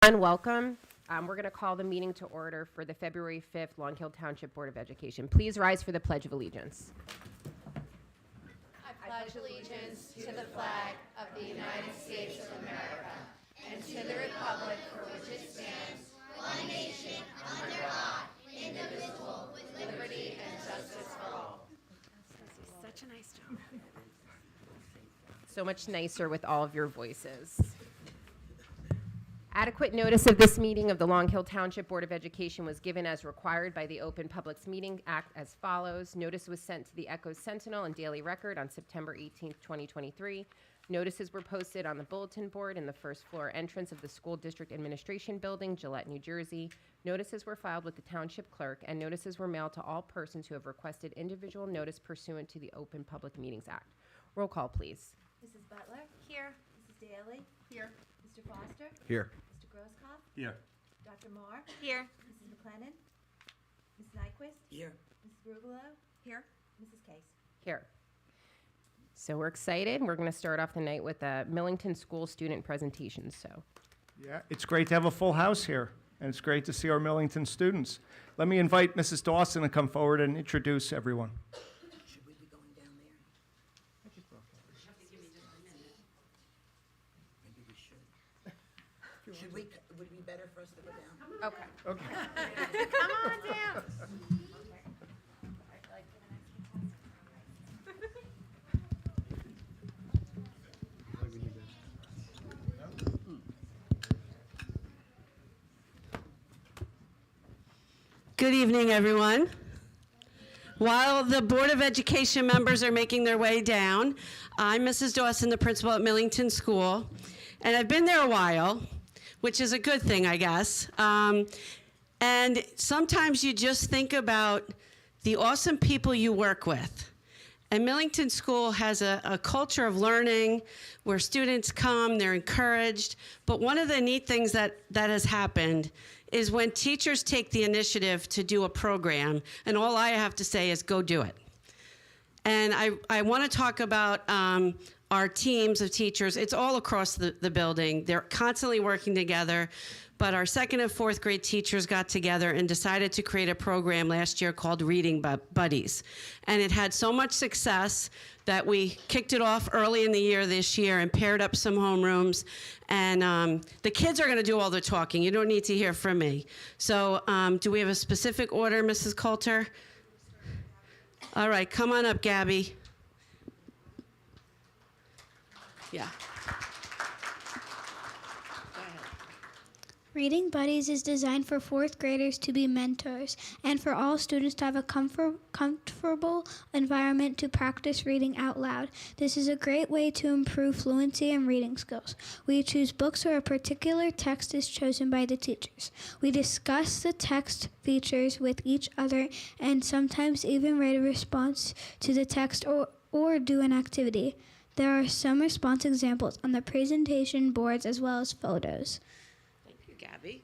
And welcome. We're going to call the meeting to order for the February 5th Long Hill Township Board of Education. Please rise for the Pledge of Allegiance. I pledge allegiance to the flag of the United States of America and to the republic for which it stands, one nation, under God, indivisible, with liberty and justice for all. Such a nice job. So much nicer with all of your voices. Adequate notice of this meeting of the Long Hill Township Board of Education was given as required by the Open Public Meeting Act as follows. Notice was sent to the Echo Sentinel and Daily Record on September 18th, 2023. Notices were posted on the bulletin board in the first floor entrance of the School District Administration Building, Gillette, New Jersey. Notices were filed with the Township Clerk, and notices were mailed to all persons who have requested individual notice pursuant to the Open Public Meetings Act. Roll call, please. Mrs. Butler? Here. Mrs. Daly? Here. Mr. Foster? Here. Mr. Grosskopf? Here. Dr. Marr? Here. Mrs. McLennan? Mrs. Nyquist? Here. Mrs. Rugolo? Here. Mrs. Case? Here. So we're excited. We're going to start off the night with a Millington School student presentation. So, Yeah, it's great to have a full house here, and it's great to see our Millington students. Let me invite Mrs. Dawson to come forward and introduce everyone. Should we be going down there? Maybe we should. Would it be better for us to go down? okay. Okay. Come on down. Good evening, everyone. While the Board of Education members are making their way down, I'm Mrs. Dawson, the principal at Millington School, and I've been there a while, which is a good thing, I guess. And sometimes you just think about the awesome people you work with. And Millington School has a culture of learning where students come, they're encouraged. But one of the neat things that has happened is when teachers take the initiative to do a program, and all I have to say is go do it. And I want to talk about our teams of teachers. It's all across the building. They're constantly working together. But our second and fourth grade teachers got together and decided to create a program last year called Reading Buddies. And it had so much success that we kicked it off early in the year this year and paired up some homerooms. And the kids are going to do all the talking. You don't need to hear from me. So do we have a specific order, Mrs. Coulter? All right, come on up, Gabby. Yeah. Reading Buddies is designed for fourth graders to be mentors and for all students to have a comfortable environment to practice reading out loud. This is a great way to improve fluency and reading skills. We choose books where a particular text is chosen by the teachers. We discuss the text features with each other and sometimes even write a response to the text or do an activity. There are some response examples on the presentation boards as well as photos. Gabby.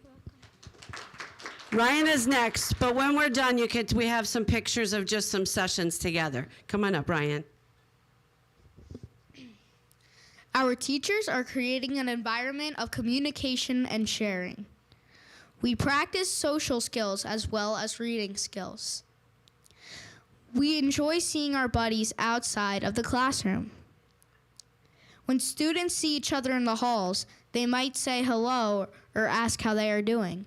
Ryan is next, but when we're done, we have some pictures of just some sessions together. Come on up, Ryan. Our teachers are creating an environment of communication and sharing. We practice social skills as well as reading skills. We enjoy seeing our buddies outside of the classroom. When students see each other in the halls, they might say hello or ask how they are doing.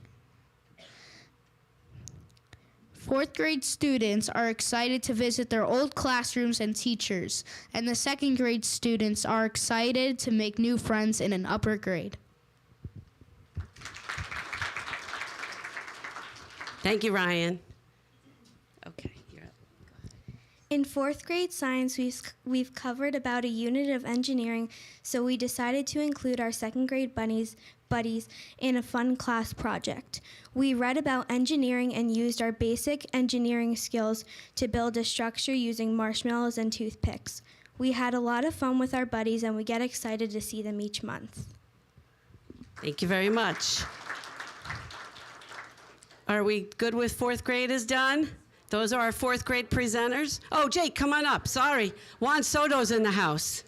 Fourth grade students are excited to visit their old classrooms and teachers, and the second grade students are excited to make new friends in an upper grade. Thank you, Ryan. Okay, you're up. In fourth grade science, we've covered about a unit of engineering, so we decided to include our second grade buddies in a fun class project. We read about engineering and used our basic engineering skills to build a structure using marshmallows and toothpicks. We had a lot of fun with our buddies, and we get excited to see them each month. Thank you very much. Are we good with fourth grade is done? Those are our fourth grade presenters. Oh, Jake, come on up. Sorry. Juan Soto's in the house.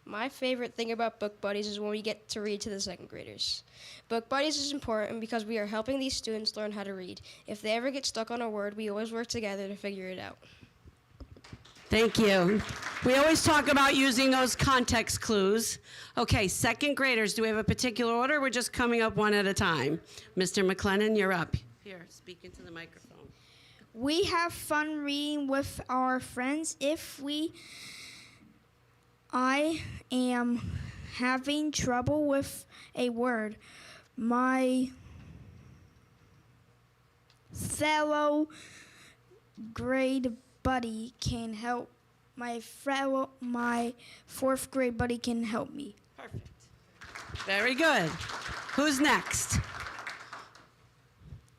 My favorite thing about Book Buddies is when we get to read to the second graders. Book Buddies is important because we are helping these students learn how to read. If they ever get stuck on a word, we always work together to figure it out. Thank you. We always talk about using those context clues. Okay, second graders, do we have a particular order? We're just coming up one at a time. Mr. McLennan, you're up. Here, speak into the microphone. We have fun reading with our friends. I am having trouble with a word, my fellow grade buddy can help. My fourth grade buddy can help me. Perfect. Very good. Who's next?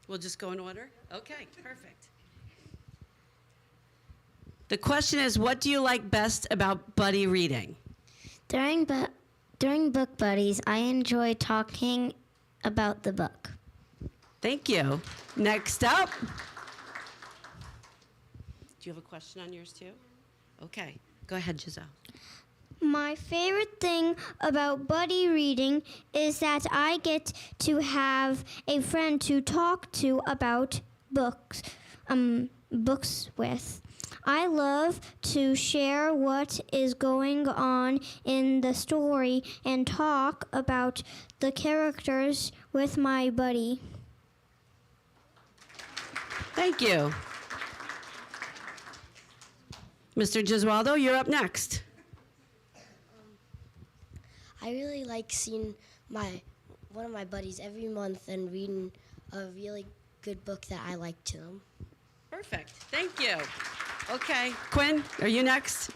We'll just go in order? Okay, perfect. The question is, what do you like best about buddy reading? During Book Buddies, I enjoy talking about the book. Thank you. Next up. Do you have a question on yours too? Okay, go ahead, Giselle. My favorite thing about buddy reading is that I get to have a friend to talk to about books with. I love to share what is going on in the story and talk about the characters with my buddy. Thank you. Mr. Giswaldo, you're up next. I really like seeing one of my buddies every month and reading a really good book that I like to them. Perfect. Thank you. Okay, Quinn, are you next?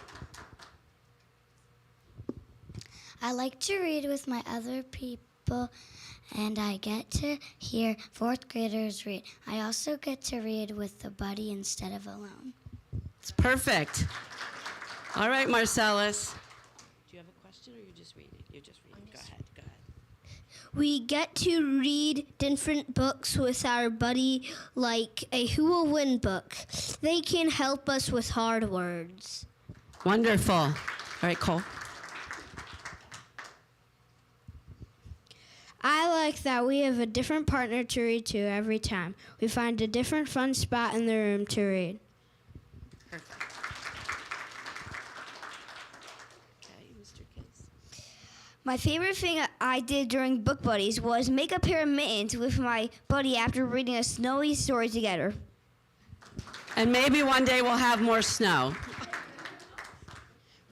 I like to read with my other people, and I get to hear fourth graders read. I also get to read with a buddy instead of alone. It's perfect. All right, Marcellus. Do you have a question or you're just reading? You're just reading. Go ahead. We get to read different books with our buddy, like a Who Will Win book. They can help us with hard words. Wonderful. All right, Cole. I like that we have a different partner to read to every time. We find a different fun spot in the room to read. Perfect. Okay, Mr. Case. My favorite thing I did during Book Buddies was make a pair of mittens with my buddy after reading a snowy story together. And maybe one day we'll have more snow.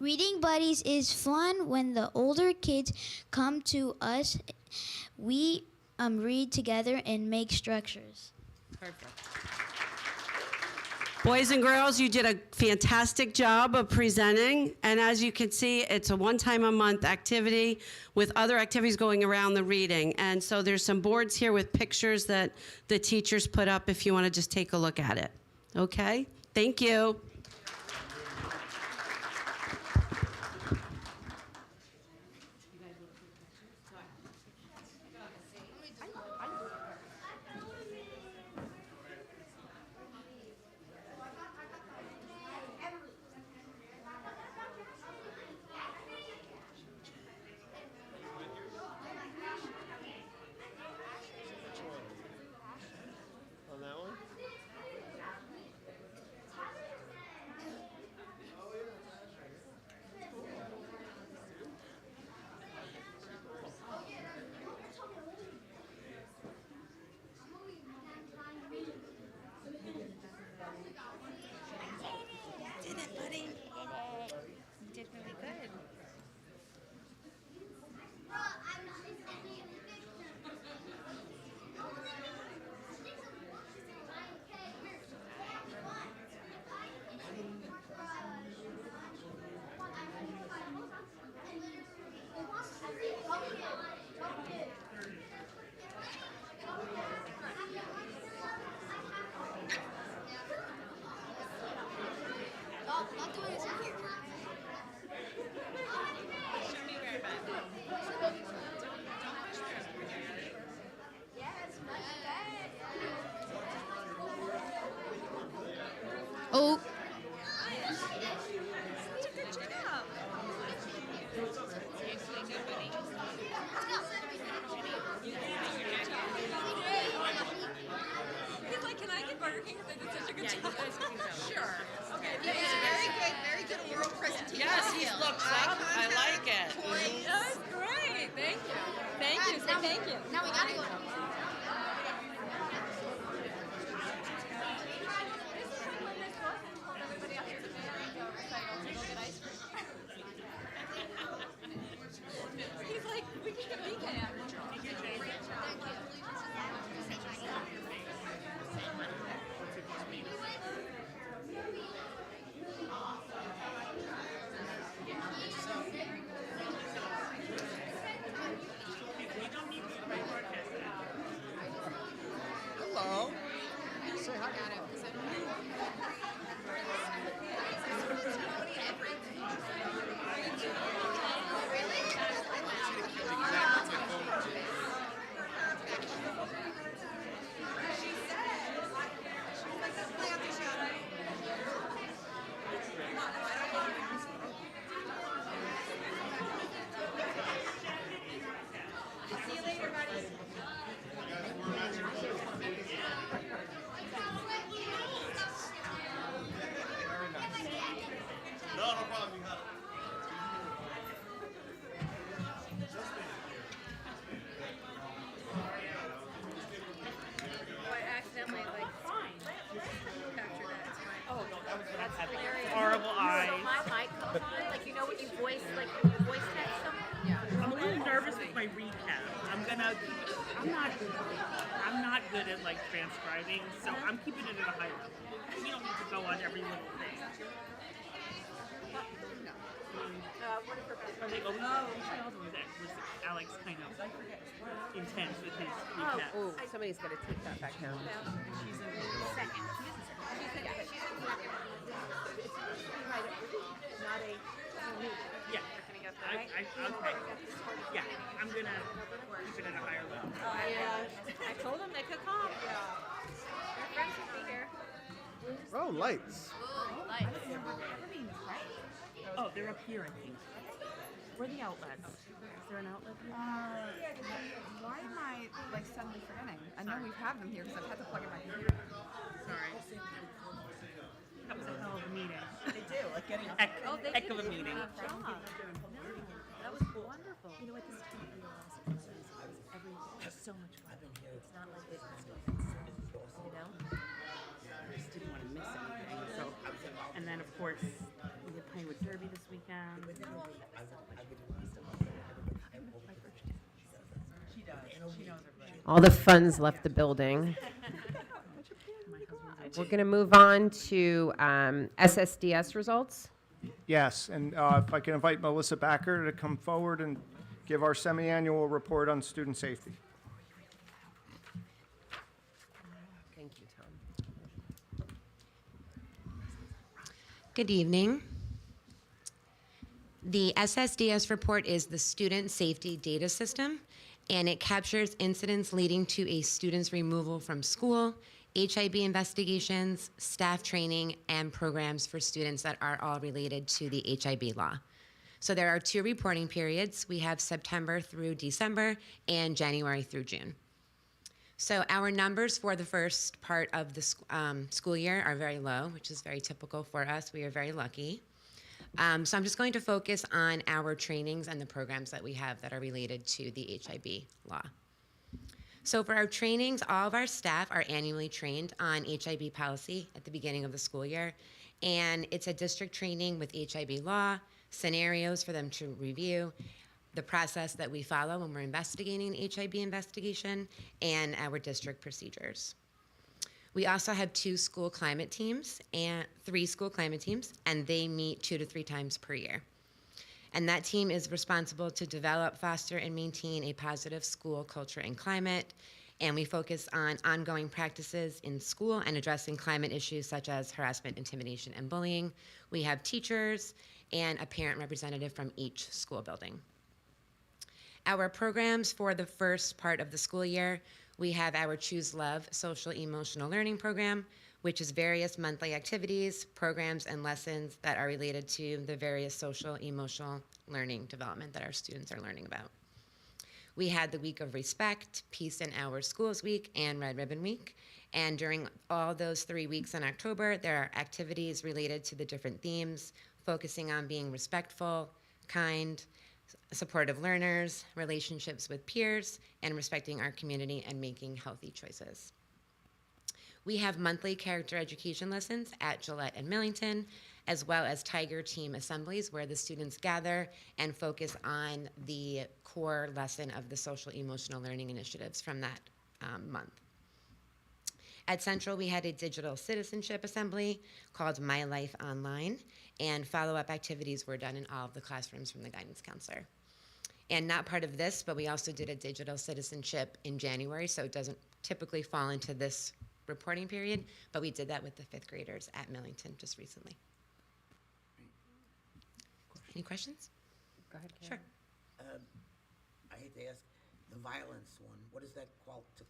Reading Buddies is fun when the older kids come to us. We read together and make structures. Perfect. Boys and girls, you did a fantastic job of presenting. And as you can see, it's a one-time-a-month activity with other activities going around the reading. And so there's some boards here with pictures that the teachers put up if you want to just take a look at it. Okay? Thank you. Sure. Okay. Very good oral presentation. Yes, he looks up. I like it. That's great. Thank you. Thank you. Say thank you. Now we gotta go. He's like, we can get a recap. Hello. Say hi. Got it. Horrible eyes. So my mic comes on, like you know what you voice, like when you voice text someone. Yeah. I'm a little nervous with my recap. I'm not good at like transcribing, so I'm keeping it at a high level. You don't need to go on every little thing. What if her best Are they open? Was Alex kind of intense with his recap? Oh, somebody's got to take that back down. She's in second. Not a Yeah. Okay. Yeah, I'm gonna keep it at a higher level. I told them they could come. Their friends will be here. Oh, lights. Oh, they're up here, I think. Where are the outlets? Is there an outlet here? Why am I like suddenly forgetting? I know we have them here because I've had to plug in my computer. Sorry. That was a hell of a meeting. They do, like getting a Heck of a meeting. That was wonderful. You know what this time of year also is? There's so much fun. It's not like it's you know? I just didn't want to miss anything. So, and then of course we had Pinewood Derby this weekend. She does. She knows everybody. All the funds left the building. We're going to move on to SSDS results. Yes, and if I can invite Melissa Backer to come forward and give our semi-annual report on student safety. Thank you, Tom. Good evening. The SSDS report is the Student Safety Data System, and it captures incidents leading to a student's removal from school, HIB investigations, staff training, and programs for students that are all related to the HIB law. So there are 2 reporting periods. We have September through December and January through June. So our numbers for the first part of the school year are very low, which is very typical for us. We are very lucky. So I'm just going to focus on our trainings and the programs that we have that are related to the HIB law. So for our trainings, all of our staff are annually trained on HIB policy at the beginning of the school year. And it's a district training with HIB law, scenarios for them to review, the process that we follow when we're investigating an HIB investigation, and our district procedures. We also have 2 school climate teams and 3 school climate teams, and they meet 2 to 3 times per year. And that team is responsible to develop, foster, and maintain a positive school culture and climate. And we focus on ongoing practices in school and addressing climate issues such as harassment, intimidation, and bullying. We have teachers and a parent representative from each school building. Our programs for the first part of the school year, we have our Choose Love social emotional learning program, which is various monthly activities, programs, and lessons that are related to the various social emotional learning development that our students are learning about. We had the Week of Respect, Peace in Our Schools Week, and Red Ribbon Week, And during all those 3 weeks in October, there are activities related to the different themes, focusing on being respectful, kind, supportive learners, relationships with peers, and respecting our community and making healthy choices. We have monthly character education lessons at Gillette and Millington, as well as Tiger Team assemblies where the students gather and focus on the core lesson of the social emotional learning initiatives from that month. At Central, we had a digital citizenship assembly called My Life Online, and follow-up activities were done in all of the classrooms from the guidance counselor. And not part of this, but we also did a digital citizenship in January, so it doesn't typically fall into this reporting period, but we did that with the 5th graders at Millington just recently. Any questions? Go ahead, Karen. Sure. I hate to ask, the violence one, what is that to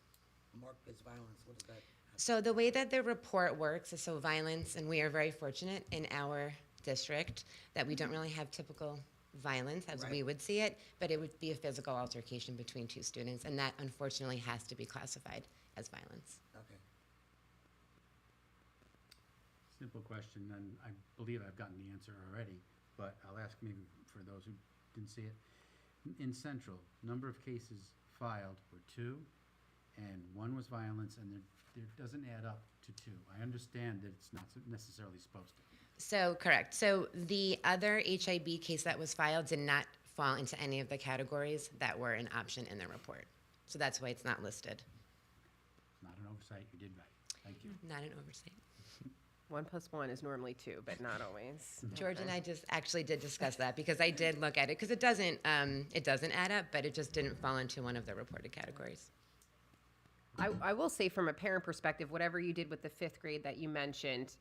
mark as violence? What is that? So the way that the report works is so violence, and we are very fortunate in our district that we don't really have typical violence as we would see it, but it would be a physical altercation between 2 students, and that unfortunately has to be classified as violence. Okay. Simple question, and I believe I've gotten the answer already, but I'll ask maybe for those who didn't see it. In Central, number of cases filed were 2, and 1 was violence, and there doesn't add up to 2. I understand that it's not necessarily supposed to. So correct. So the other HIB case that was filed did not fall into any of the categories that were an option in the report. So that's why it's not listed. It's not an oversight, you did right. Thank you. Not an oversight. 1 + 1 is normally 2, but not always. George and I just actually did discuss that because I did look at it because it doesn't add up, but it just didn't fall into one of the reported categories. I will say from a parent perspective, whatever you did with the 5th grade that you mentioned,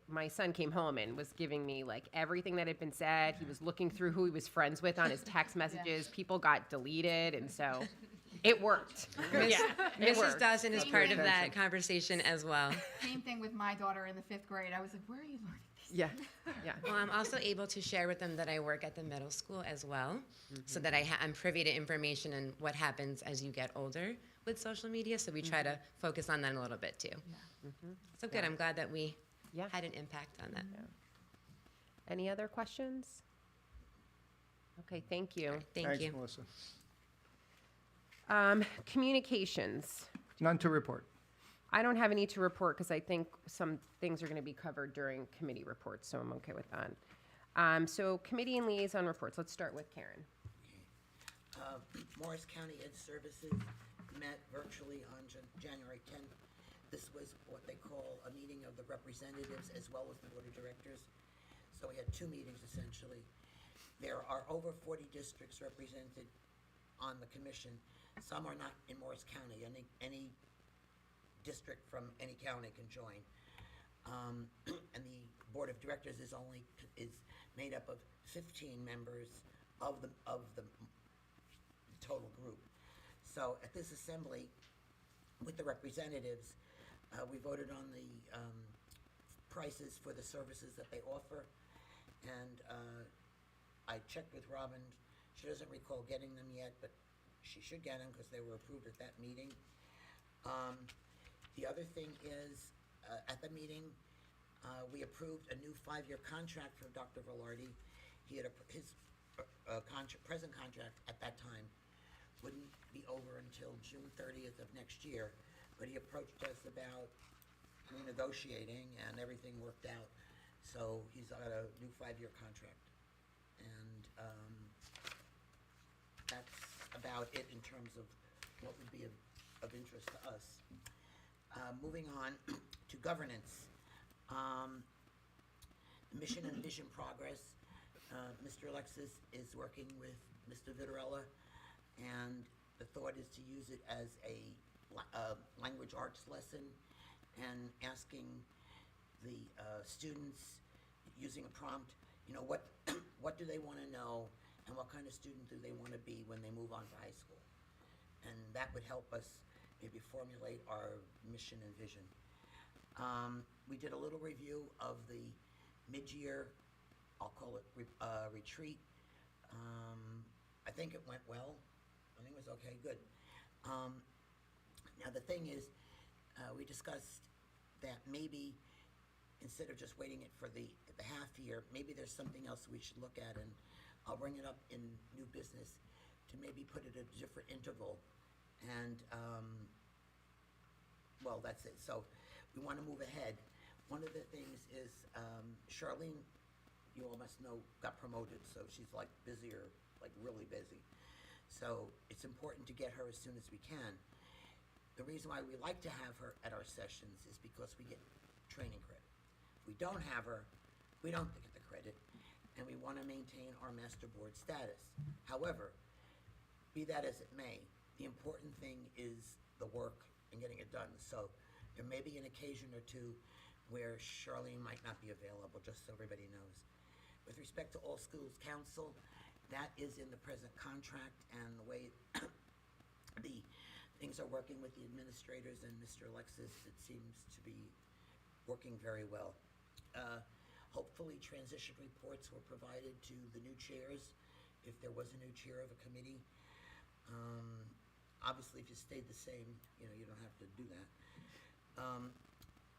my son came home and was giving me like everything that had been said. He was looking through who he was friends with on his text messages. People got deleted, and so it worked. Mrs. Dawson is part of that conversation as well. Same thing with my daughter in the 5th grade. I was like, where are you learning these? Yeah, yeah. Well, I'm also able to share with them that I work at the middle school as well, so that I'm privy to information and what happens as you get older with social media. So we try to focus on that a little bit too. So good. I'm glad that we had an impact on that. Any other questions? Okay, thank you. Thank you. Melissa. Communications. None to report. I don't have any to report because I think some things are going to be covered during committee reports, so I'm okay with that. So committee and liaison reports. Let's start with Karen. Morris County Ed Services met virtually on January 10th. This was what they call a meeting of the representatives as well as the board of directors. So we had 2 meetings essentially. There are over 40 districts represented on the commission. Some are not in Morris County. Any district from any county can join. And the board of directors is made up of 15 members of the total group. So at this assembly, with the representatives, we voted on the prices for the services that they offer, and I checked with Robin. She doesn't recall getting them yet, but she should get them because they were approved at that meeting. The other thing is, at the meeting, we approved a new 5-year contract for Dr. Velarde. He had his present contract at that time wouldn't be over until June 30th of next year, but he approached us about renegotiating, and everything worked out. So he's got a new 5-year contract, and that's about it in terms of what would be of interest to us. Moving on to governance. Mission and vision progress. Mr. Alexis is working with Mr. Vitarella, and the thought is to use it as a language arts lesson and asking the students, using a prompt, what do they want to know and what kind of student do they want to be when they move on to high school. And that would help us maybe formulate our mission and vision. We did a little review of the mid-year, I'll call it retreat. I think it went well. I think it was okay, good. Now the thing is, We discussed that maybe instead of just waiting it for the half year, maybe there's something else we should look at, and I'll bring it up in new business to maybe put it at a different interval. And, well, that's it. So we want to move ahead. One of the things is Charlene, you all must know, got promoted, so she's like busier, like really busy. So it's important to get her as soon as we can. The reason why we like to have her at our sessions is because we get training credit. If we don't have her, we don't get the credit, and we want to maintain our master board status. However, be that as it may, the important thing is the work and getting it done. So there may be an occasion or two where Charlene might not be available, just so everybody knows. With respect to All Schools Council, that is in the present contract, and the way the things are working with the administrators and Mr. Alexis, it seems to be working very well. Hopefully transition reports were provided to the new chairs, if there was a new chair of a committee. Obviously, if you stayed the same, you don't have to do that.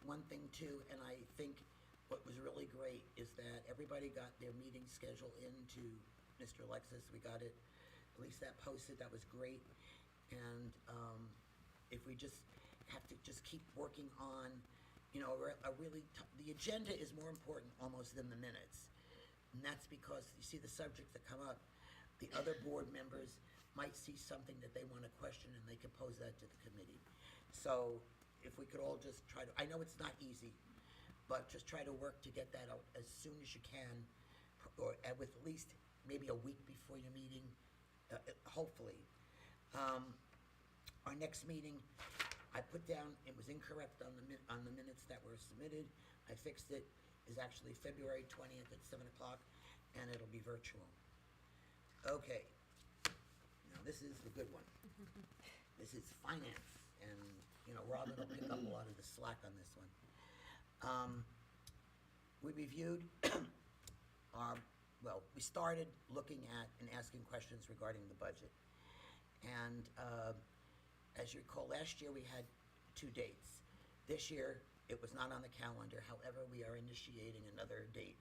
One thing too, and I think what was really great is that everybody got their meeting schedule into Mr. Alexis. We got it, at least that posted, that was great. And if we just have to just keep working on, the agenda is more important almost than the minutes. And that's because you see the subjects that come up, the other board members might see something that they want to question, and they can pose that to the committee. So if we could all just try to, I know it's not easy, but just try to work to get that out as soon as you can, or with at least maybe a week before your meeting, hopefully. Our next meeting, I put down, it was incorrect on the minutes that were submitted. I fixed it, is actually February 20th at 7 o'clock, and it'll be virtual. Okay, now this is the good one. This is finance, and Robin will pick up a lot of the slack on this one. We reviewed we started looking at and asking questions regarding the budget. And as you recall, last year we had 2 dates. This year, it was not on the calendar. However, we are initiating another date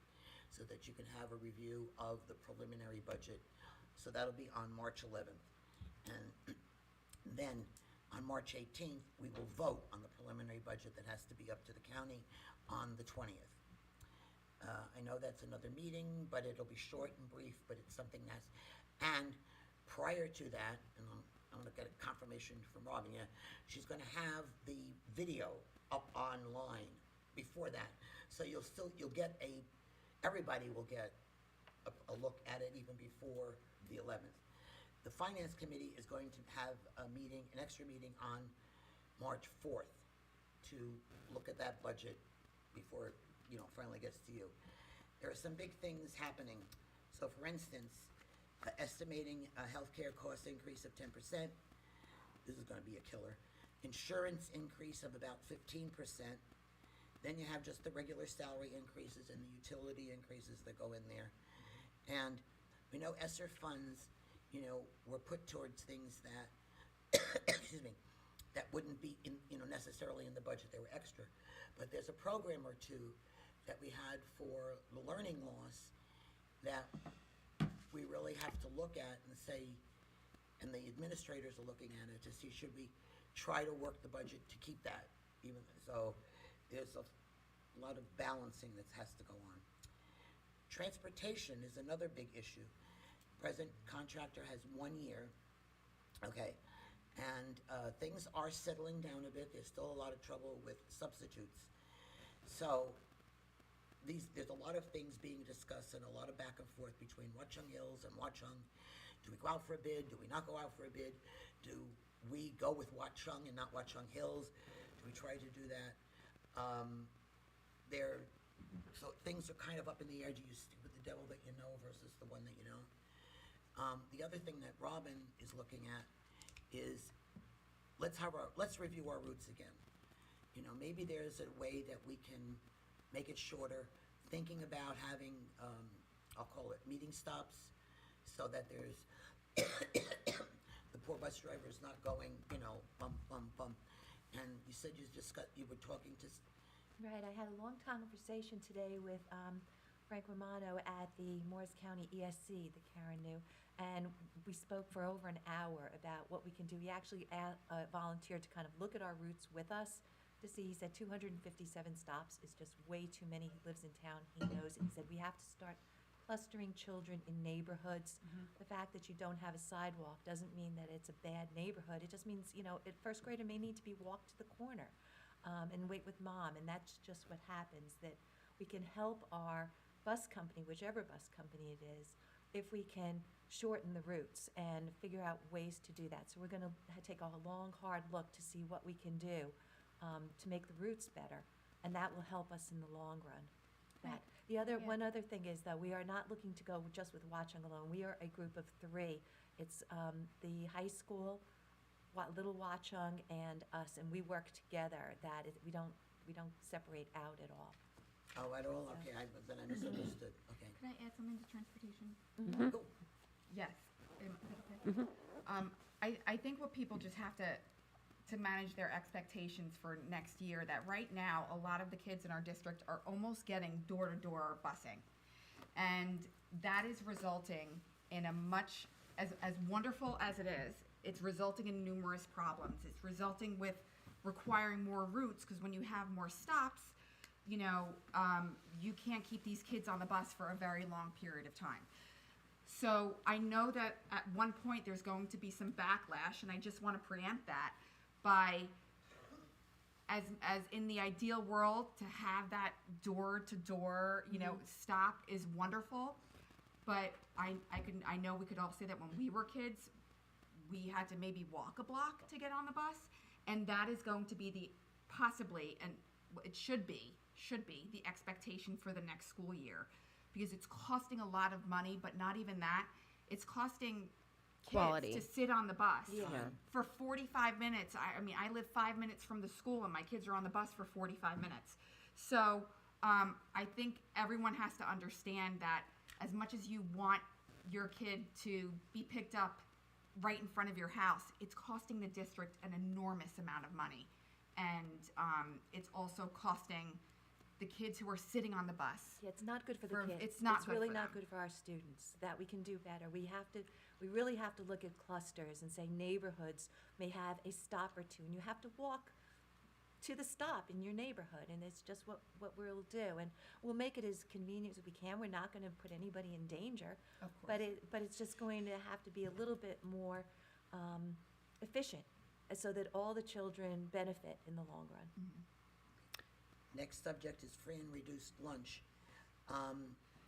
so that you can have a review of the preliminary budget. So that'll be on March 11th. And then on March 18th, we will vote on the preliminary budget that has to be up to the county on the 20th. I know that's another meeting, but it'll be short and brief, but it's something and prior to that, and I'm gonna get a confirmation from Robin, she's gonna have the video up online before that. So everybody will get a look at it even before the 11th. The Finance Committee is going to have an extra meeting on March 4th to look at that budget before it finally gets to you. There are some big things happening. So for instance, estimating a healthcare cost increase of 10%. This is gonna be a killer. Insurance increase of about 15%. Then you have just the regular salary increases and the utility increases that go in there. And we know ESSER funds, were put towards things that, excuse me, that wouldn't be necessarily in the budget. They were extra. But there's a program or two that we had for the learning loss that we really have to look at and say, and the administrators are looking at it to see, should we try to work the budget to keep that? Even so, there's a lot of balancing that has to go on. Transportation is another big issue. Present contractor has 1 year, okay, and things are settling down a bit. There's still a lot of trouble with substitutes. So there's a lot of things being discussed and a lot of back and forth between Watchung Hills and Watchung. Do we go out for a bid? Do we not go out for a bid? Do we go with Watchung and not Watchung Hills? Do we try to do that? So things are kind of up in the air. Do you stick with the devil that you know versus the one that you know? The other thing that Robin is looking at is let's review our routes again. Maybe there's a way that we can make it shorter, thinking about having, I'll call it meeting stops, so that there's, the poor bus driver is not going, bump, bump, bump. And you said you were talking to, Right, I had a long conversation today with Frank Romano at the Morris County ESC, the Karen knew, and we spoke for over an hour about what we can do. He actually volunteered to kind of look at our routes with us to see. He said 257 stops is just way too many. He lives in town, he knows it. He said we have to start clustering children in neighborhoods. The fact that you don't have a sidewalk doesn't mean that it's a bad neighborhood. It just means, a first grader may need to be walked to the corner and wait with mom, and that's just what happens, that we can help our bus company, whichever bus company it is, if we can shorten the routes and figure out ways to do that. So we're going to take a long, hard look to see what we can do to make the routes better, and that will help us in the long run. That. One other thing is that we are not looking to go just with Watchung alone. We are a group of 3. It's the high school, Little Watchung, and us, and we work together. We don't separate out at all. oh, at all? Okay, then I misunderstood. Okay. Can I add something to transportation? Go. Yes. I think what people just have to manage their expectations for next year, that right now, a lot of the kids in our district are almost getting door-to-door busing. And that is resulting in a much, as wonderful as it is, it's resulting in numerous problems. It's resulting with requiring more routes, because when you have more stops, you can't keep these kids on the bus for a very long period of time. So I know that at one point there's going to be some backlash, and I just want to preempt that by, as in the ideal world, to have that door-to-door, stop is wonderful. But I know we could all say that when we were kids, we had to maybe walk a block to get on the bus, and that is going to be possibly, and it should be the expectation for the next school year, because it's costing a lot of money, but not even that. It's costing kids Quality. to sit on the bus Yeah. for 45 minutes. I live 5 minutes from the school, and my kids are on the bus for 45 minutes. So I think everyone has to understand that as much as you want your kid to be picked up right in front of your house, it's costing the district an enormous amount of money. And it's also costing the kids who are sitting on the bus. Yeah, it's not good for the kids. It's not good really for not them. good for our students. That we can do better. We really have to look at clusters and say neighborhoods may have a stop or two, and you have to walk to the stop in your neighborhood, and it's just what we'll do, and we'll make it as convenient as we can. We're not going to put anybody in danger, Of course. but it's just going to have to be a little bit more efficient, so that all the children benefit in the long run. Next subject is free and reduced lunch.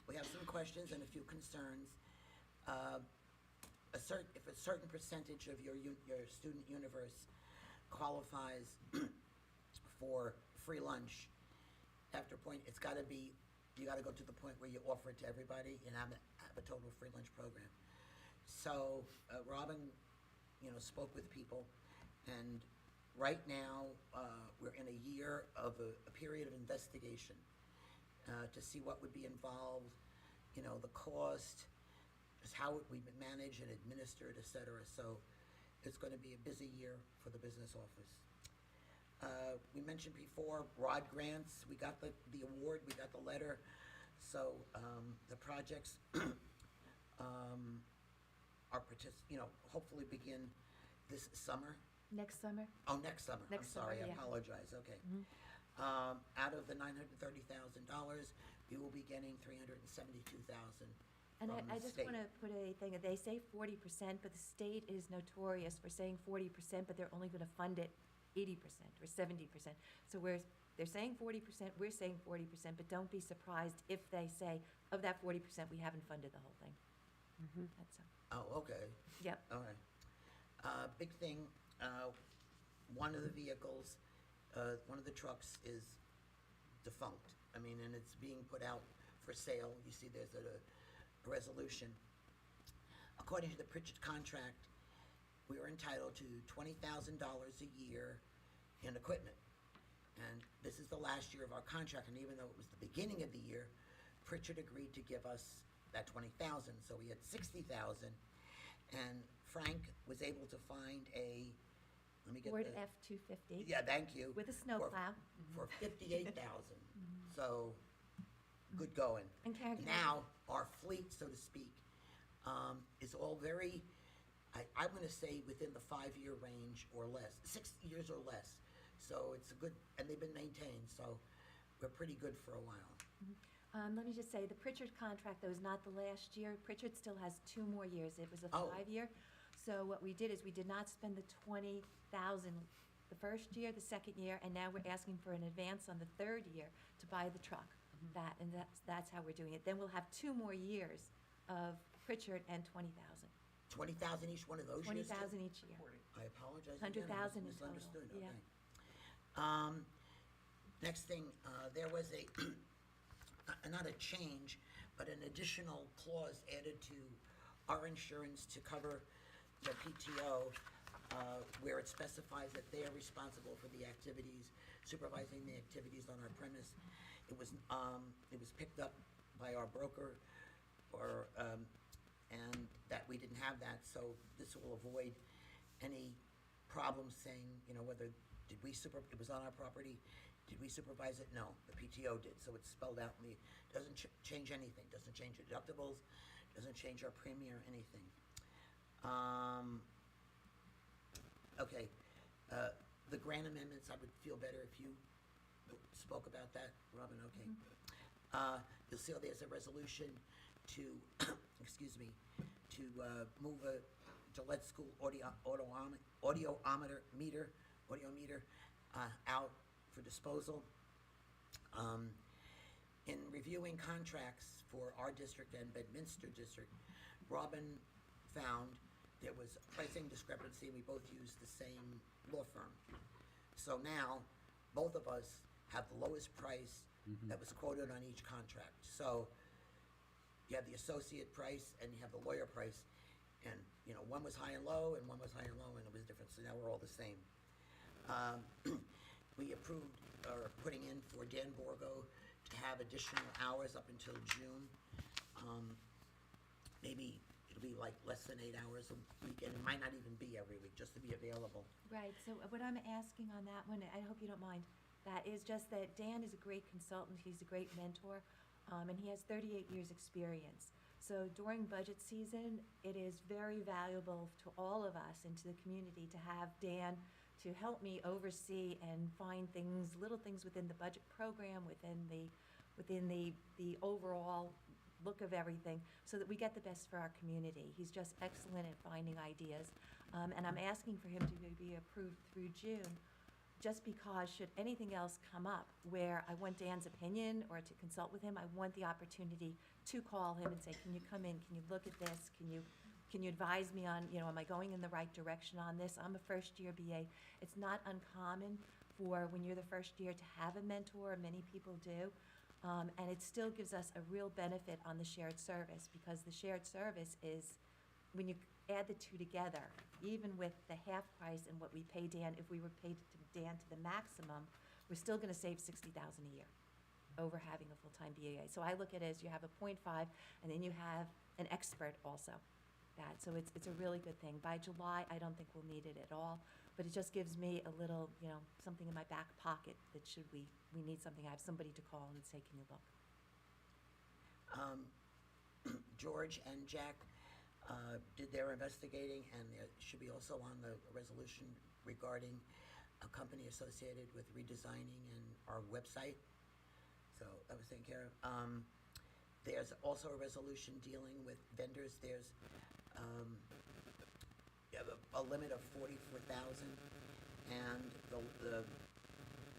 We have some questions and a few concerns. If a certain percentage of your student universe qualifies for free lunch, after a point, you got to go to the point where you offer it to everybody and have a total free lunch program. So Robin, spoke with people, and right now we're in a year of a period of investigation to see what would be involved, the cost, just how it would be managed and administered, et cetera. So it's going to be a busy year for the business office. We mentioned before ROD grants. We got the award, we got the letter. So the projects hopefully begin this summer. Next summer. Oh, next summer. Next I'm sorry, summer, I yeah. apologize. Okay. Out of the $930,000, we will be getting $372,000 And from I the just state. want to put a thing, they say 40%, but the state is notorious for saying 40%, but they're only going to fund it 80% or 70%. So they're saying 40%, we're saying 40%, but don't be surprised if they say, of that 40%, we haven't funded the whole thing. That's all. Oh, okay. Yep. All right. Big thing, one of the vehicles, one of the trucks is defunct. And it's being put out for sale. You see there's a resolution. According to the Pritchett contract, we are entitled to $20,000 a year in equipment. And this is the last year of our contract, and even though it was the beginning of the year, Pritchett agreed to give us that $20,000, so we had $60,000, and Frank was able to find a let me get Ford the. F-250. Yeah, thank you. With a snowplow. For 58,000. So, good going. And Karen, Now, our fleet, so to speak, is all very, I'm gonna say within the 5-year range or less, 6 years or less. So it's a good, and they've been maintained, so we're pretty good for a while. Let me just say, the Pritchard contract, though, is not the last year. Pritchard still has 2 more years. It was a Oh. 5-year. So what we did is we did not spend the 20,000 the first year, the second year, and now we're asking for an advance on the third year to buy the truck. That's how we're doing it. Then we'll have 2 more years of Pritchard and 20,000. 20,000 each one of those years? too? 20,000 each year. I apologize again, I 100,000 in total, misunderstood, yeah. okay. Next thing, there was a, not a change, but an additional clause added to our insurance to cover the PTO, where it specifies that they are responsible for the activities, supervising the activities on our premise. It was picked up by our broker, and that we didn't have that, so this will avoid any problems saying, whether, it was on our property, did we supervise it? No, the PTO did, so it's spelled out in the, doesn't change anything, doesn't change the deductibles, doesn't change our premium or anything. Okay, the grant amendments, I would feel better if you spoke about that, Robin, okay. You'll see there's a resolution to, excuse me, to move a Gillette School audiometer out for disposal. In reviewing contracts for our district and Bedminster district, Robin found there was a pricing discrepancy. We both used the same law firm. So now, both of us have the lowest price that was quoted on each contract. So you have the associate price and you have the lawyer price, and one was high and low and one was high and low, and it was different, so now we're all the same. We approved, or putting in for Dan Borgo to have additional hours up until June. Maybe it'll be like less than 8 hours a week, and it might not even be every week, just to be available. Right, so what I'm asking on that one, I hope you don't mind, that is just that Dan is a great consultant, he's a great mentor, and he has 38 years' experience. So during budget season, it is very valuable to all of us and to the community to have Dan to help me oversee and find things, little things within the budget program, within the overall look of everything, so that we get the best for our community. He's just excellent at finding ideas, and I'm asking for him to be approved through June, just because should anything else come up where I want Dan's opinion or to consult with him, I want the opportunity to call him and say, can you come in, can you look at this, can you advise me on, am I going in the right direction on this? I'm a first-year BA. It's not uncommon for when you're the first year to have a mentor, many people do, and it still gives us a real benefit on the shared service, because the shared service is, when you add the two together, even with the half price and what we pay Dan, if we were paid to Dan to the maximum, we're still gonna save $60,000 a year over having a full-time BAA. So I look at it as you have a 0.5, and then you have an expert also. So it's a really good thing. By July, I don't think we'll need it at all, but it just gives me a little, something in my back pocket that should we need something, I have somebody to call and say, can you look? George and Jack did their investigating, and there should be also on the resolution regarding a company associated with redesigning and our website. So that was taken care of. There's also a resolution dealing with vendors. There's you have a limit of 44,000, and the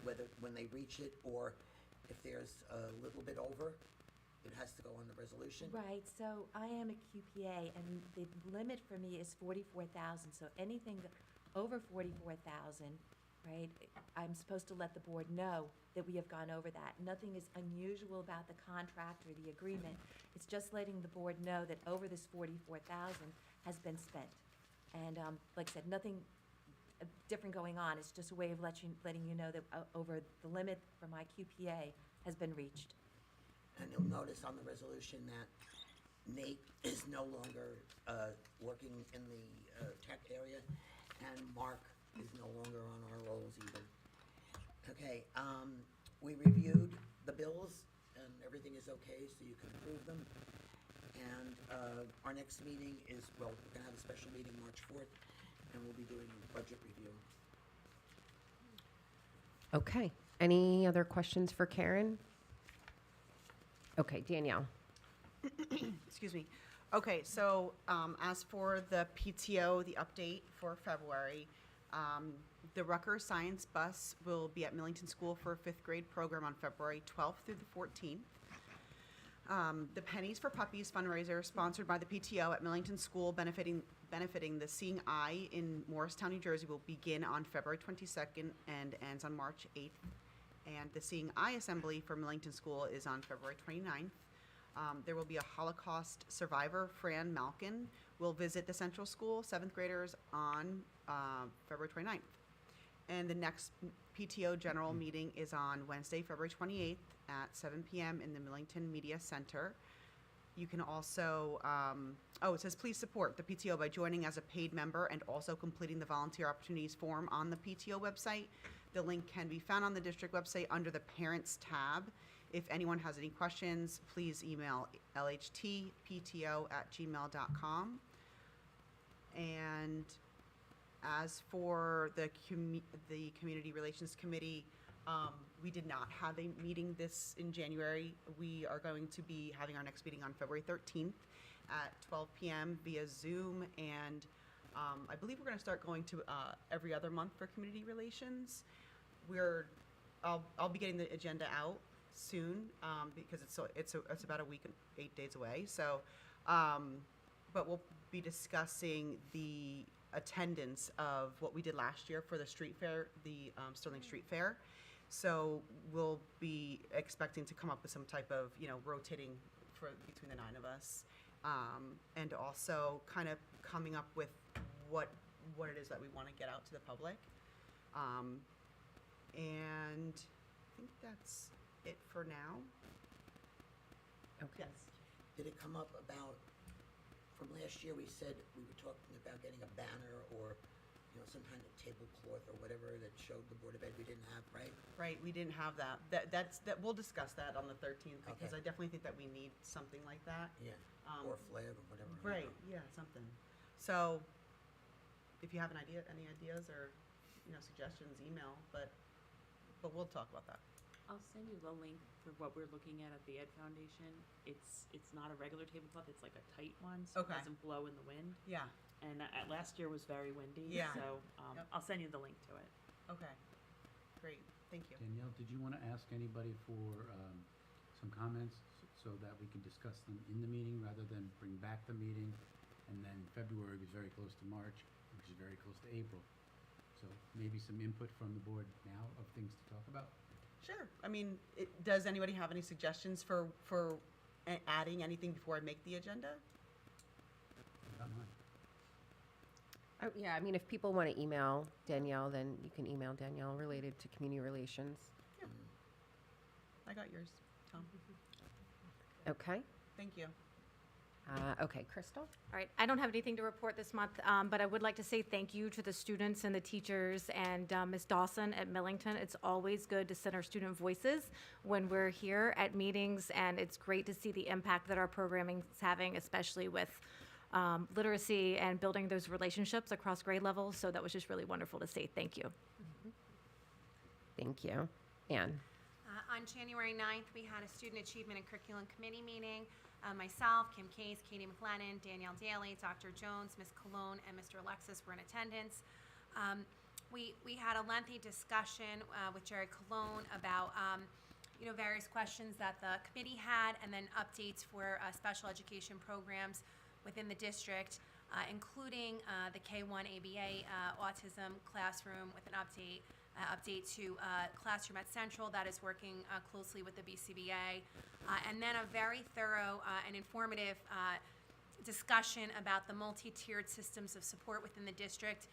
whether when they reach it, or if there's a little bit over, it has to go on the resolution. Right, so I am a QPA, and the limit for me is 44,000, so anything over 44,000, right, I'm supposed to let the board know that we have gone over that. Nothing is unusual about the contract or the agreement. It's just letting the board know that over this 44,000 has been spent. And like I said, nothing different going on. It's just a way of letting you know that over the limit for my QPA has been reached. And you'll notice on the resolution that Nate is no longer working in the tech area, and Mark is no longer on our rolls either. Okay, we reviewed the bills, and everything is okay, so you can approve them. And our next meeting is, well, we're gonna have a special meeting March 4th, and we'll be doing a budget review. Okay. Any other questions for Karen? Okay, Danielle. Excuse me. Okay, so as for the PTO, the update for February, the Rutgers Science Bus will be at Millington School for a 5th grade program on February 12th through the 14th. The Pennies for Puppies fundraiser, sponsored by the PTO at Millington School, benefiting the Seeing Eye in Morristown, New Jersey, will begin on February 22nd and ends on March 8th. And the Seeing Eye Assembly for Millington School is on February 29th. There will be a Holocaust survivor, Fran Malkin, will visit the Central School 7th graders on February 29th. And the next PTO general meeting is on Wednesday, February 28th at 7 p.m. in the Millington Media Center. You can also, it says please support the PTO by joining as a paid member and also completing the volunteer opportunities form on the PTO website. The link can be found on the district website under the Parents tab. If anyone has any questions, please email lhtpto@gmail.com. And as for the Community Relations Committee, we did not have a meeting this in January. We are going to be having our next meeting on February 13th at 12 p.m. via Zoom, and I believe we're going to start going to every other month for Community Relations. I'll be getting the agenda out soon because it's about a week and 8 days away. So, but we'll be discussing the attendance of what we did last year for the street fair, the Sterling Street Fair. So we'll be expecting to come up with some type of, rotating between the 9 of us, and also kind of coming up with what it is that we want to get out to the public. And I think that's it for now. Okay. Yes. Did it come up about, from last year, we said we were talking about getting a banner or, some kind of tablecloth or whatever that showed the Board of Ed we didn't have, right? Right, we didn't have that. We'll discuss that on the 13th because Okay. I definitely think that we need something like that. Yeah, or a flag or whatever. Right, yeah, something. So, if you have any ideas or, suggestions, email, but we'll talk about that. I'll send you the link for what we're looking at the Ed Foundation. It's not a regular tablecloth, it's like a tight one, so Okay. it doesn't blow in the wind. Yeah, And last year was very windy, Yeah. so Yep. I'll send you the link to it. okay, great, thank you. Danielle, did you want to ask anybody for some comments so that we can discuss them in the meeting rather than bring back the meeting? And then February was very close to March, which is very close to April. So maybe some input from the board now of things to talk about? Sure, I mean, does anybody have any suggestions for adding anything before I make the agenda? I got mine. Yeah, I mean, if people want to email Danielle, then you can email Danielle related to community relations. I got yours, Tom. Okay. Thank you. Okay, Crystal? All right, I don't have anything to report this month, but I would like to say thank you to the students and the teachers and Ms. Dawson at Millington. It's always good to send our student voices when we're here at meetings, and it's great to see the impact that our programming is having, especially with literacy and building those relationships across grade levels. So that was just really wonderful to see. Thank you. Thank you. Anne? On January 9th, we had a Student Achievement and Curriculum Committee meeting. Myself, Kim Case, Katie McLennan, Danielle Daly, Dr. Jones, Ms. Cologne, and Mr. Alexis were in attendance. We had a lengthy discussion with Jerry Cologne about various questions that the committee had, and then updates for special education programs within the district, including the K1 ABA autism classroom with an update to Classroom at Central that is working closely with the BCBA, and then a very thorough and informative discussion about the multi-tiered systems of support within the district,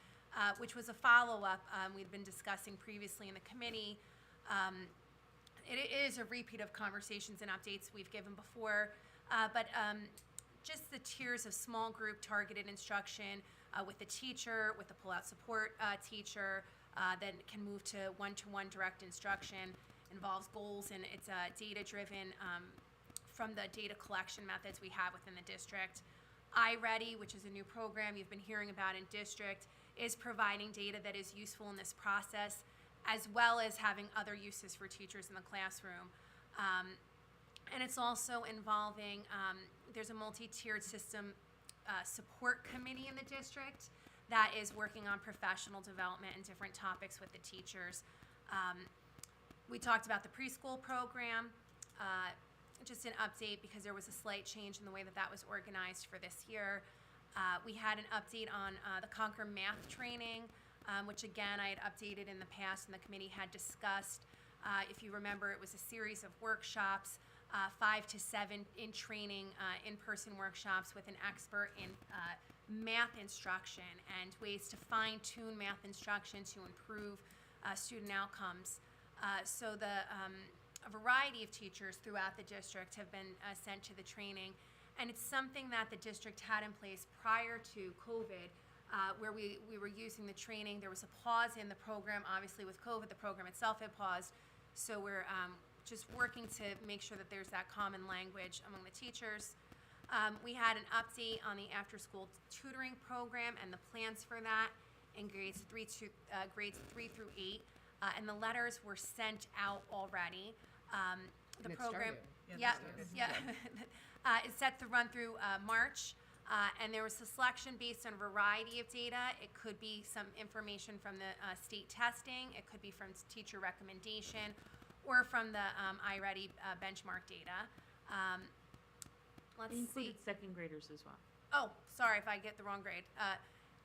which was a follow-up we'd been discussing previously in the committee. It is a repeat of conversations and updates we've given before, but just the tiers of small group targeted instruction with the teacher, with the pull-out support teacher, then can move to one-to-one direct instruction, involves goals, and it's data-driven from the data collection methods we have within the district. iReady, which is a new program you've been hearing about in district, is providing data that is useful in this process, as well as having other uses for teachers in the classroom. And it's also involving, there's a multi-tiered system support committee in the district that is working on professional development and different topics with the teachers. We talked about the preschool program. Just an update because there was a slight change in the way that that was organized for this year. We had an update on the Conquer Math training, which again I had updated in the past and the committee had discussed. If you remember, it was a series of workshops, 5 to 7 in training, in-person workshops with an expert in math instruction and ways to fine-tune math instruction to improve student outcomes. So a variety of teachers throughout the district have been sent to the training, and it's something that the district had in place prior to COVID, where we were using the training. There was a pause in the program. Obviously with COVID, the program itself had paused, so we're just working to make sure that there's that common language among the teachers. We had an update on the after-school tutoring program and the plans for that in grades 3 through 8. And the letters were sent out already. The And it program, started. is set to run through March. And there was a selection based on a variety of data. It could be some information from the state testing. It could be from teacher recommendation or from the iReady benchmark data. Let's They see. included second graders as well. Oh, sorry if I get the wrong grade.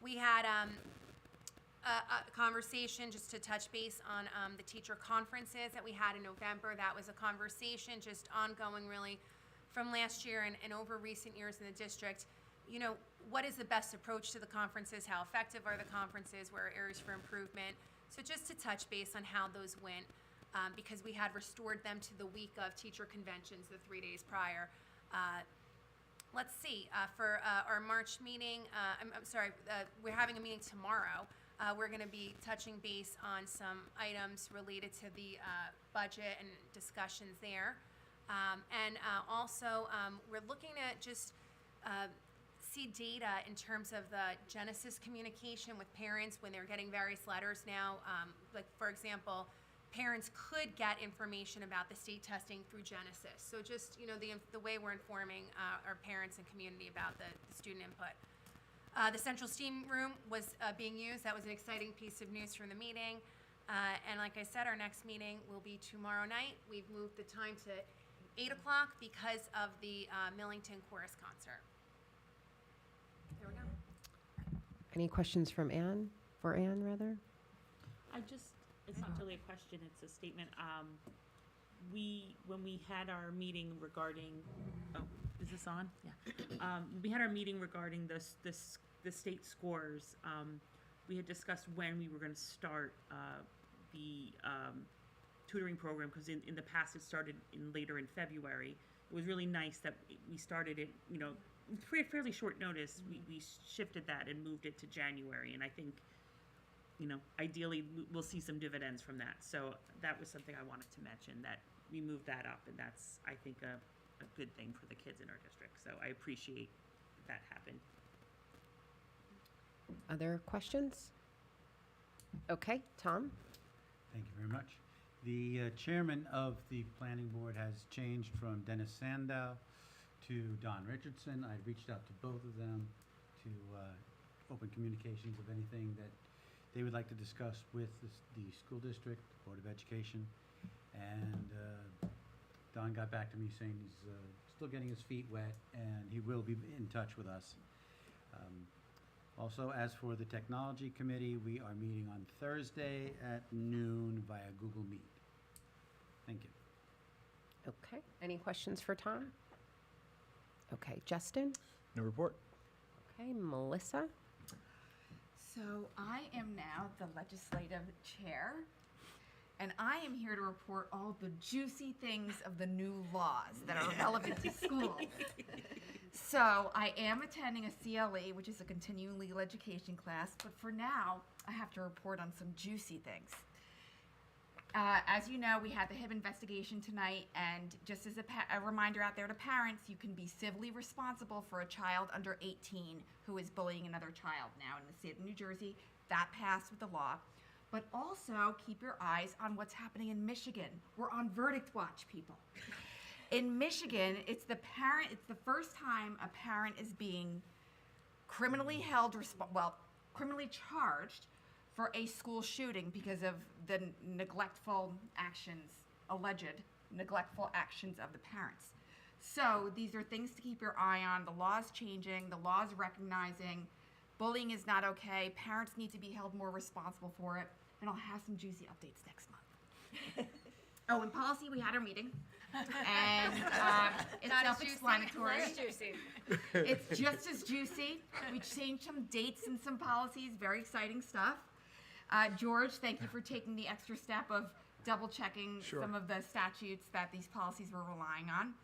We had a conversation just to touch base on the teacher conferences that we had in November. That was a conversation just ongoing really from last year and over recent years in the district. You know, what is the best approach to the conferences? How effective are the conferences? Where are areas for improvement? So just to touch base on how those went, because we had restored them to the week of teacher conventions, the 3 days prior. Let's see, for our March meeting, I'm sorry, we're having a meeting tomorrow. We're going to be touching base on some items related to the budget and discussions there. And also, we're looking at just see data in terms of the Genesis communication with parents when they're getting various letters now. Like, for example, parents could get information about the state testing through Genesis. So just, you know, the way we're informing our parents and community about the student input. The central steam room was being used. That was an exciting piece of news from the meeting. And like I said, our next meeting will be tomorrow night. We've moved the time to 8 o'clock because of the Millington Chorus concert. There we go. Any questions from Anne? For Anne, rather? It's not really a question, it's a statement. When we had our meeting regarding, is this on? Yeah. We had our meeting regarding the state scores. We had discussed when we were going to start the tutoring program, because in the past it started later in February. It was really nice that we started it, you know, fairly short notice. We shifted that and moved it to January, and I think, you know, ideally we'll see some dividends from that. So that was something I wanted to mention, that we moved that up, and that's, I think, a good thing for the kids in our district. So I appreciate that happened. Other questions? Okay, Tom? Thank you very much. The chairman of the planning board has changed from Dennis Sandow to Don Richardson. I reached out to both of them to open communications of anything that they would like to discuss with the school district, Board of Education. And Don got back to me saying he's still getting his feet wet and he will be in touch with us. Also, as for the technology committee, we are meeting on Thursday at noon via Google Meet. Thank you. Okay, any questions for Tom? Okay, Justin? No report. Okay, Melissa? So I am now the legislative chair, and I am here to report all the juicy things of the new laws that are relevant to schools. So I am attending a CLE, which is a continuing legal education class, but for now, I have to report on some juicy things. As you know, we had the HIB investigation tonight, and just as a reminder out there to parents, you can be civilly responsible for a child under 18 who is bullying another child. Now, in the state of New Jersey, that passed with the law. But also, keep your eyes on what's happening in Michigan. We're on verdict watch, people. In Michigan, it's the first time a parent is being criminally criminally charged for a school shooting because of the alleged neglectful actions of the parents. So these are things to keep your eye on. The law's changing, the law's recognizing bullying is not okay. Parents need to be held more responsible for it. And I'll have some juicy updates next month. Oh, in policy, we had our meeting. And it's self-explanatory. Less juicy. It's just as juicy. We changed some dates and some policies, very exciting stuff. George, thank you for taking the extra step of double-checking some of the statutes that these policies were relying on.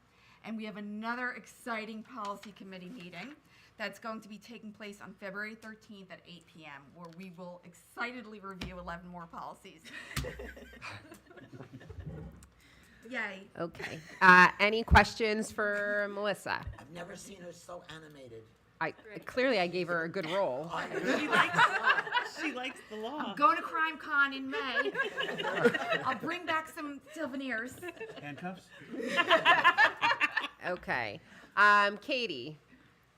And we have another exciting policy committee meeting that's going to be taking place on February 13th at 8 p.m., where we will excitedly review 11 more policies. Yay. Okay. Any questions for Melissa? I've never seen her so animated. Clearly I gave her a good role. She likes the law. I'm going to Crime Con in May. I'll bring back some souvenirs. Handcuffs? Okay. Katie.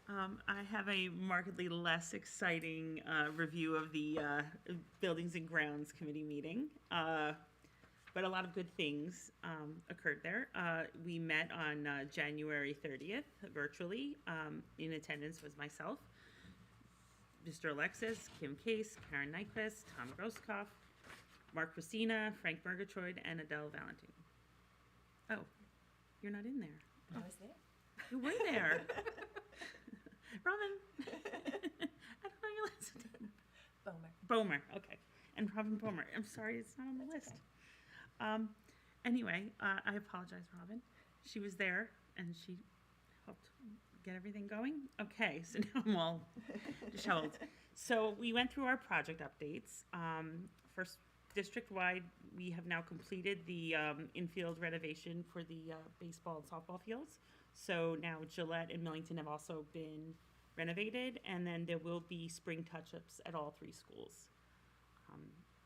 I have a markedly less exciting review of the Buildings and Grounds Committee meeting, but a lot of good things occurred there. We met on January 30th virtually. In attendance was myself, Mr. Alexis, Kim Case, Karen Nyquist, Tom Groskoff, Mark Christina, Frank Murgatroyd, and Adele Valentin. Oh, you're not in there. I was there. You were there. Robin. I don't know your last name. Bomer, okay. And Robin Bomer. I'm sorry, it's not on the list. Okay. Anyway, I apologize, Robin. She was there, and she helped get everything going. Okay, so now I'm all disheveled. So we went through our project updates. First, district-wide, we have now completed the infield renovation for the baseball and softball fields. So now Gillette and Millington have also been renovated, and then there will be spring touch-ups at all three schools.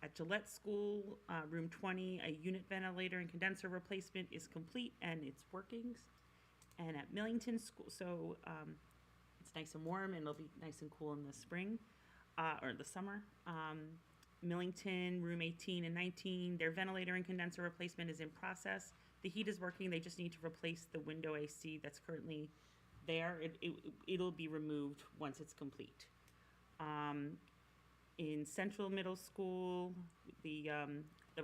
At Gillette School, room 20, a unit ventilator and condenser replacement is complete and it's working. And at Millington School, so it's nice and warm and it'll be nice and cool in the spring or the summer. Millington, room 18 and 19, their ventilator and condenser replacement is in process. The heat is working, they just need to replace the window AC that's currently there. It'll be removed once it's complete. In Central Middle School, the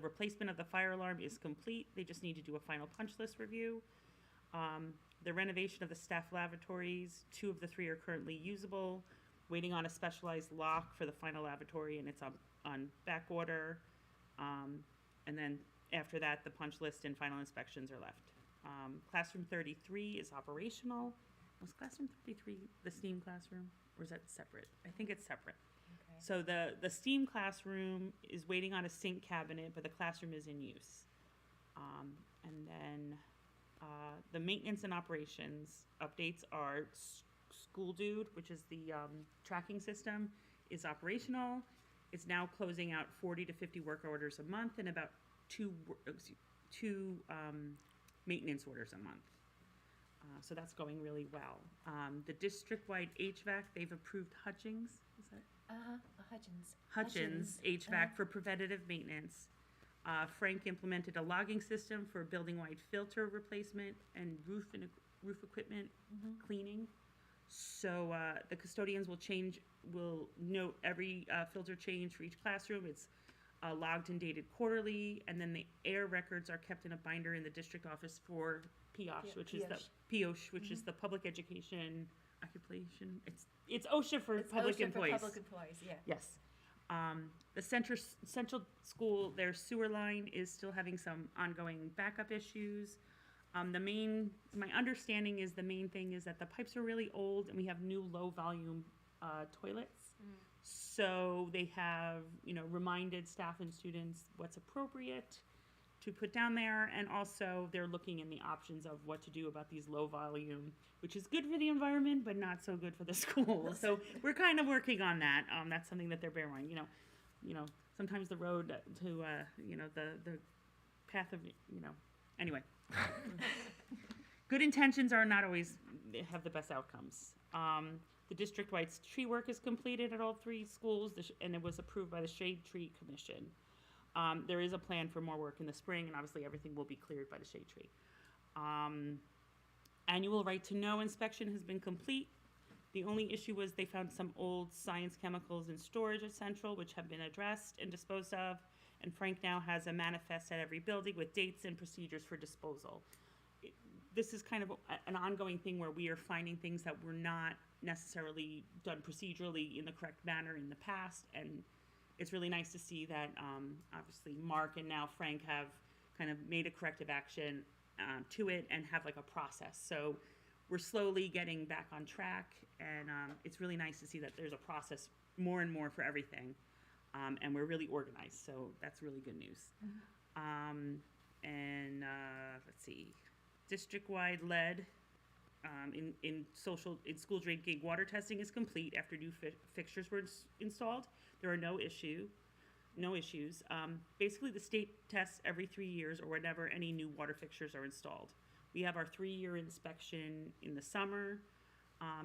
replacement of the fire alarm is complete. They just need to do a final punch list review. The renovation of the staff lavatories, 2 of the 3 are currently usable. Waiting on a specialized lock for the final lavatory, and it's on back order. And then after that, the punch list and final inspections are left. Classroom 33 is operational. Was classroom 33 the STEAM classroom, or is that separate? I think it's separate. Okay. So the STEAM classroom is waiting on a sink cabinet, but the classroom is in use. And then the maintenance and operations updates are School Dude, which is the tracking system, is operational. It's now closing out 40 to 50 work orders a month and about two maintenance orders a month. So that's going really well. The district-wide HVAC, they've approved Hutchins, is that? Hutchins HVAC for preventative maintenance. Frank implemented a logging system for building-wide filter replacement and roof equipment cleaning. So the custodians will note every filter change for each classroom. It's logged and dated quarterly, and then the air records are kept in a binder in the district office for POSH, which is the public education occupation. It's OSHA for public employees. For public employees, yeah. Yes. The central school, their sewer line is still having some ongoing backup issues. My understanding is the main thing is that the pipes are really old and we have new low volume toilets. So they have, reminded staff and students what's appropriate to put down there, and also they're looking in the options of what to do about these low volume, which is good for the environment, but not so good for the school. So we're kind of working on that. That's something that they're bearing, sometimes the road to, the path of, anyway. Good intentions are not always have the best outcomes. The district-wide tree work is completed at all 3 schools, and it was approved by the Shade Tree Commission. There is a plan for more work in the spring, and obviously everything will be cleared by the shade tree. Annual right to know inspection has been complete. The only issue was they found some old science chemicals in storage at Central, which have been addressed and disposed of. And Frank now has a manifest at every building with dates and procedures for disposal. This is kind of an ongoing thing where we are finding things that were not necessarily done procedurally in the correct manner in the past, and it's really nice to see that obviously Mark and now Frank have kind of made a corrective action to it and have like a process. So we're slowly getting back on track, and it's really nice to see that there's a process more and more for everything, and we're really organized. So that's really good news. Let's see, district-wide lead in school drinking water testing is complete after new fixtures were installed. There are no issues. Basically, the state tests every 3 years or whenever any new water fixtures are installed. We have our 3-year inspection in the summer,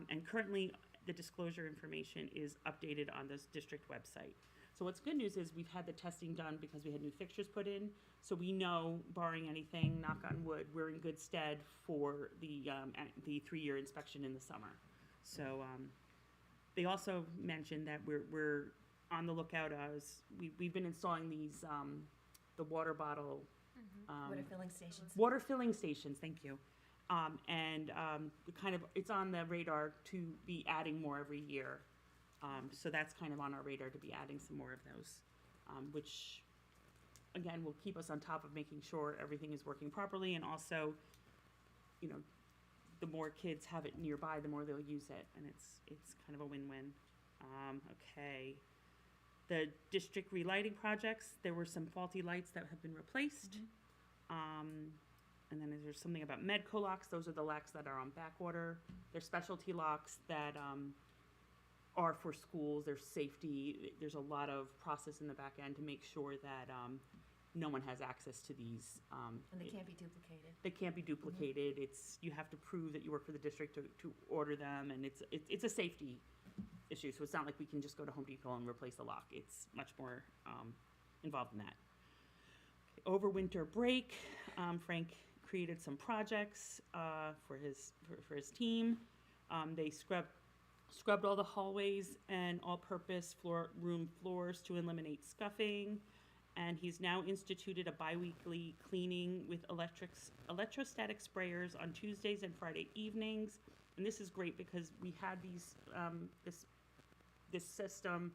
and currently the disclosure information is updated on this district website. So what's good news is we've had the testing done because we had new fixtures put in, so we know, barring anything, knock on wood, we're in good stead for the 3-year inspection in the summer. So they also mentioned that we're on the lookout as we've been installing these the water bottle Water filling stations. Water filling stations, thank you. It's on the radar to be adding more every year. So that's kind of on our radar to be adding some more of those, which again will keep us on top of making sure everything is working properly, and also, the more kids have it nearby, the more they'll use it, and it's kind of a win-win. Okay. The district relighting projects, there were some faulty lights that have been replaced. And then there's something about Medco locks. Those are the locks that are on back order. They're specialty locks that are for schools. There's safety. There's a lot of process in the back end to make sure that no one has access to these. And they can't be duplicated. They can't be duplicated. You have to prove that you work for the district to order them, and it's a safety issue. So it's not like we can just go to Home Depot and replace the lock. It's much more involved in that. Okay, over winter break, Frank created some projects for his team. They scrubbed all the hallways and all-purpose room floors to eliminate scuffing. And he's now instituted a bi-weekly cleaning with electrostatic sprayers on Tuesdays and Friday evenings. And this is great because we had these this system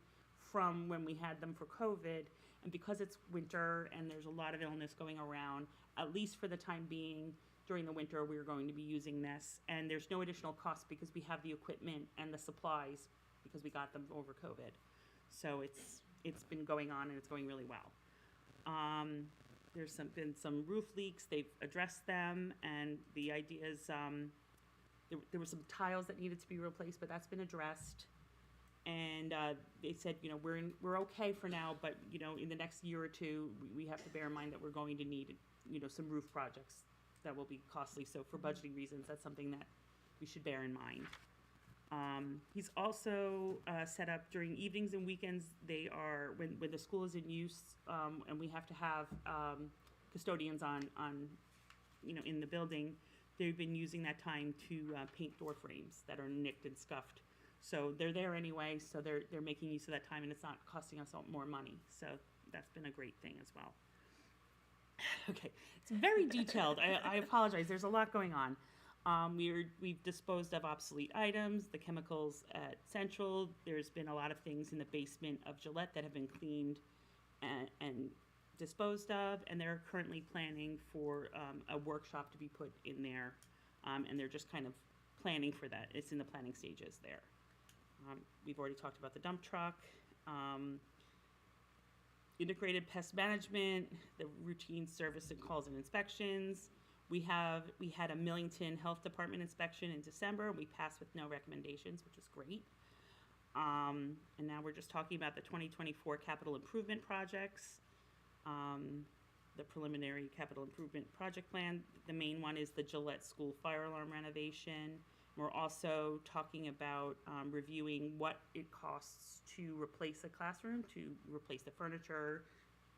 from when we had them for COVID, and because it's winter and there's a lot of illness going around, at least for the time being, during the winter, we're going to be using this. And there's no additional cost because we have the equipment and the supplies because we got them over COVID. So it's been going on and it's going really well. There's been some roof leaks. They've addressed them, and the idea is there were some tiles that needed to be replaced, but that's been addressed. And they said, we're okay for now, but in the next year or two, we have to bear in mind that we're going to need some roof projects that will be costly. So for budgeting reasons, that's something that we should bear in mind. He's also set up during evenings and weekends. They are when the school is in use, and we have to have custodians on in the building. They've been using that time to paint door frames that are nicked and scuffed. So they're there anyway. So they're making use of that time, and it's not costing us more money. So that's been a great thing as well. Okay, it's very detailed. I apologize. There's a lot going on. We've disposed of obsolete items, the chemicals at Central. There's been a lot of things in the basement of Gillette that have been cleaned and disposed of, and they're currently planning for a workshop to be put in there, and they're just kind of planning for that. It's in the planning stages there. We've already talked about the dump truck, integrated pest management, the routine service and calls and inspections. We had a Millington Health Department inspection in December. We passed with no recommendations, which is great. And now we're just talking about the 2024 capital improvement projects. The preliminary capital improvement project plan. The main one is the Gillette School fire alarm renovation. We're also talking about reviewing what it costs to replace a classroom, to replace the furniture,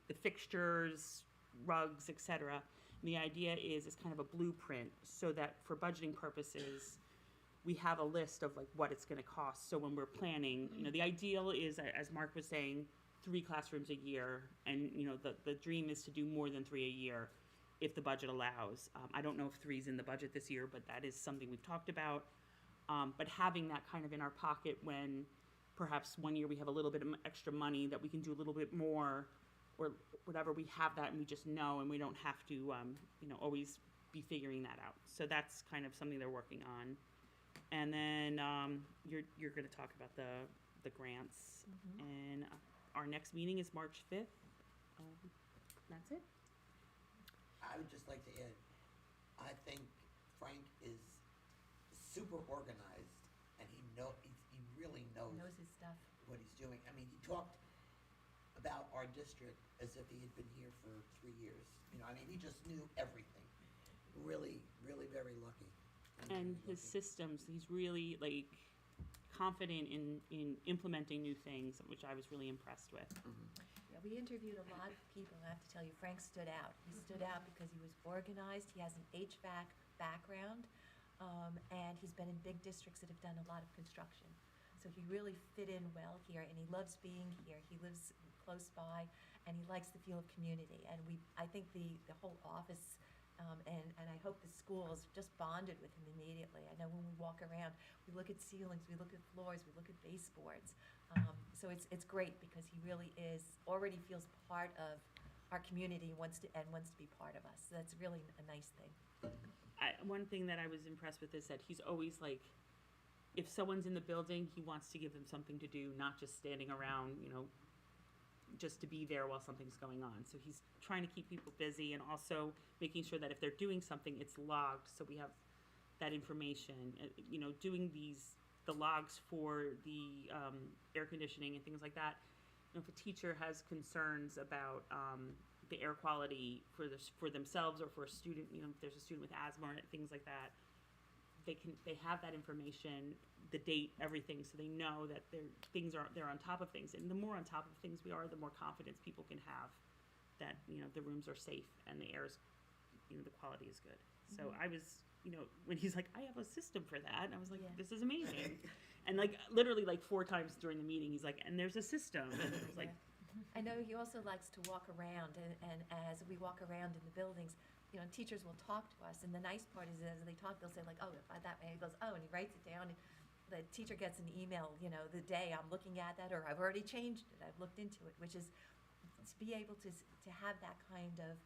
the fixtures, rugs, etc. And the idea is kind of a blueprint so that for budgeting purposes, we have a list of like what it's going to cost. So when we're planning, the ideal is, as Mark was saying, 3 classrooms a year, and the dream is to do more than 3 a year if the budget allows. I don't know if 3 is in the budget this year, but that is something we've talked about. But having that kind of in our pocket when perhaps one year we have a little bit of extra money that we can do a little bit more or whatever, we have that and we just know, and we don't have to always be figuring that out. So that's kind of something they're working on. And then you're going to talk about the grants. And our next meeting is March 5th. That's it. I would just like to add, I think Frank is super organized, and he really knows his stuff. what he's doing. I mean, he talked about our district as if he had been here for 3 years. He just knew everything. Really, really very lucky. And his systems, he's really confident in implementing new things, which I was really impressed with. Yeah, we interviewed a lot of people, and I have to tell you, Frank stood out. He stood out because he was organized, he has an HVAC background, and he's been in big districts that have done a lot of construction. So he really fit in well here, and he loves being here. He lives close by, and he likes the feel of community. And I think the whole office, and I hope the schools just bonded with him immediately. I know when we walk around, we look at ceilings, we look at floors, we look at baseboards. So it's great because he really already feels part of our community and wants to be part of us. So that's really a nice thing. One thing that I was impressed with is that he's always if someone's in the building, he wants to give them something to do, not just standing around, just to be there while something's going on. So he's trying to keep people busy and also making sure that if they're doing something, it's logged, so we have that information. Doing the logs for the air conditioning and things like that. If a teacher has concerns about the air quality for themselves or for a student, if there's a student with asthma or things like that, they have that information, the date, everything, so they know that they're on top of things. And the more on top of things we are, the more confidence people can have that the rooms are safe and the air is, the quality is good. So I was, when he's like, I have a system for that, and I was like, this is amazing. And literally 4 times during the meeting, he's like, and there's a system. And I was like, I know he also likes to walk around, and as we walk around in the buildings, teachers will talk to us, and the nice part is as they talk, they'll say oh, that way, he goes, oh, and he writes it down, and the teacher gets an email, the day I'm looking at that, or I've already changed it, I've looked into it, which is to be able to have that kind of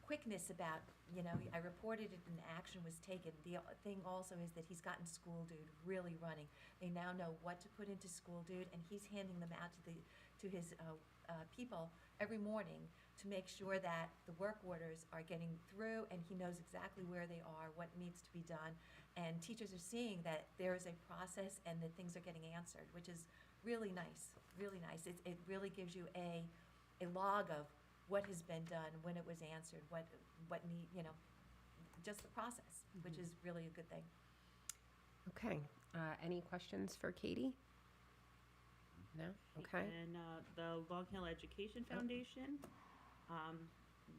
quickness about, I reported it and action was taken. The thing also is that he's gotten School Dude really running. They now know what to put into School Dude, and he's handing them out to his people every morning to make sure that the work orders are getting through, and he knows exactly where they are, what needs to be done. And teachers are seeing that there is a process and that things are getting answered, which is really nice, really nice. It really gives you a log of what has been done, when it was answered, what need, just the process, which is really a good thing. Okay. Any questions for Katie? No? Okay. And the Long Hill Education Foundation,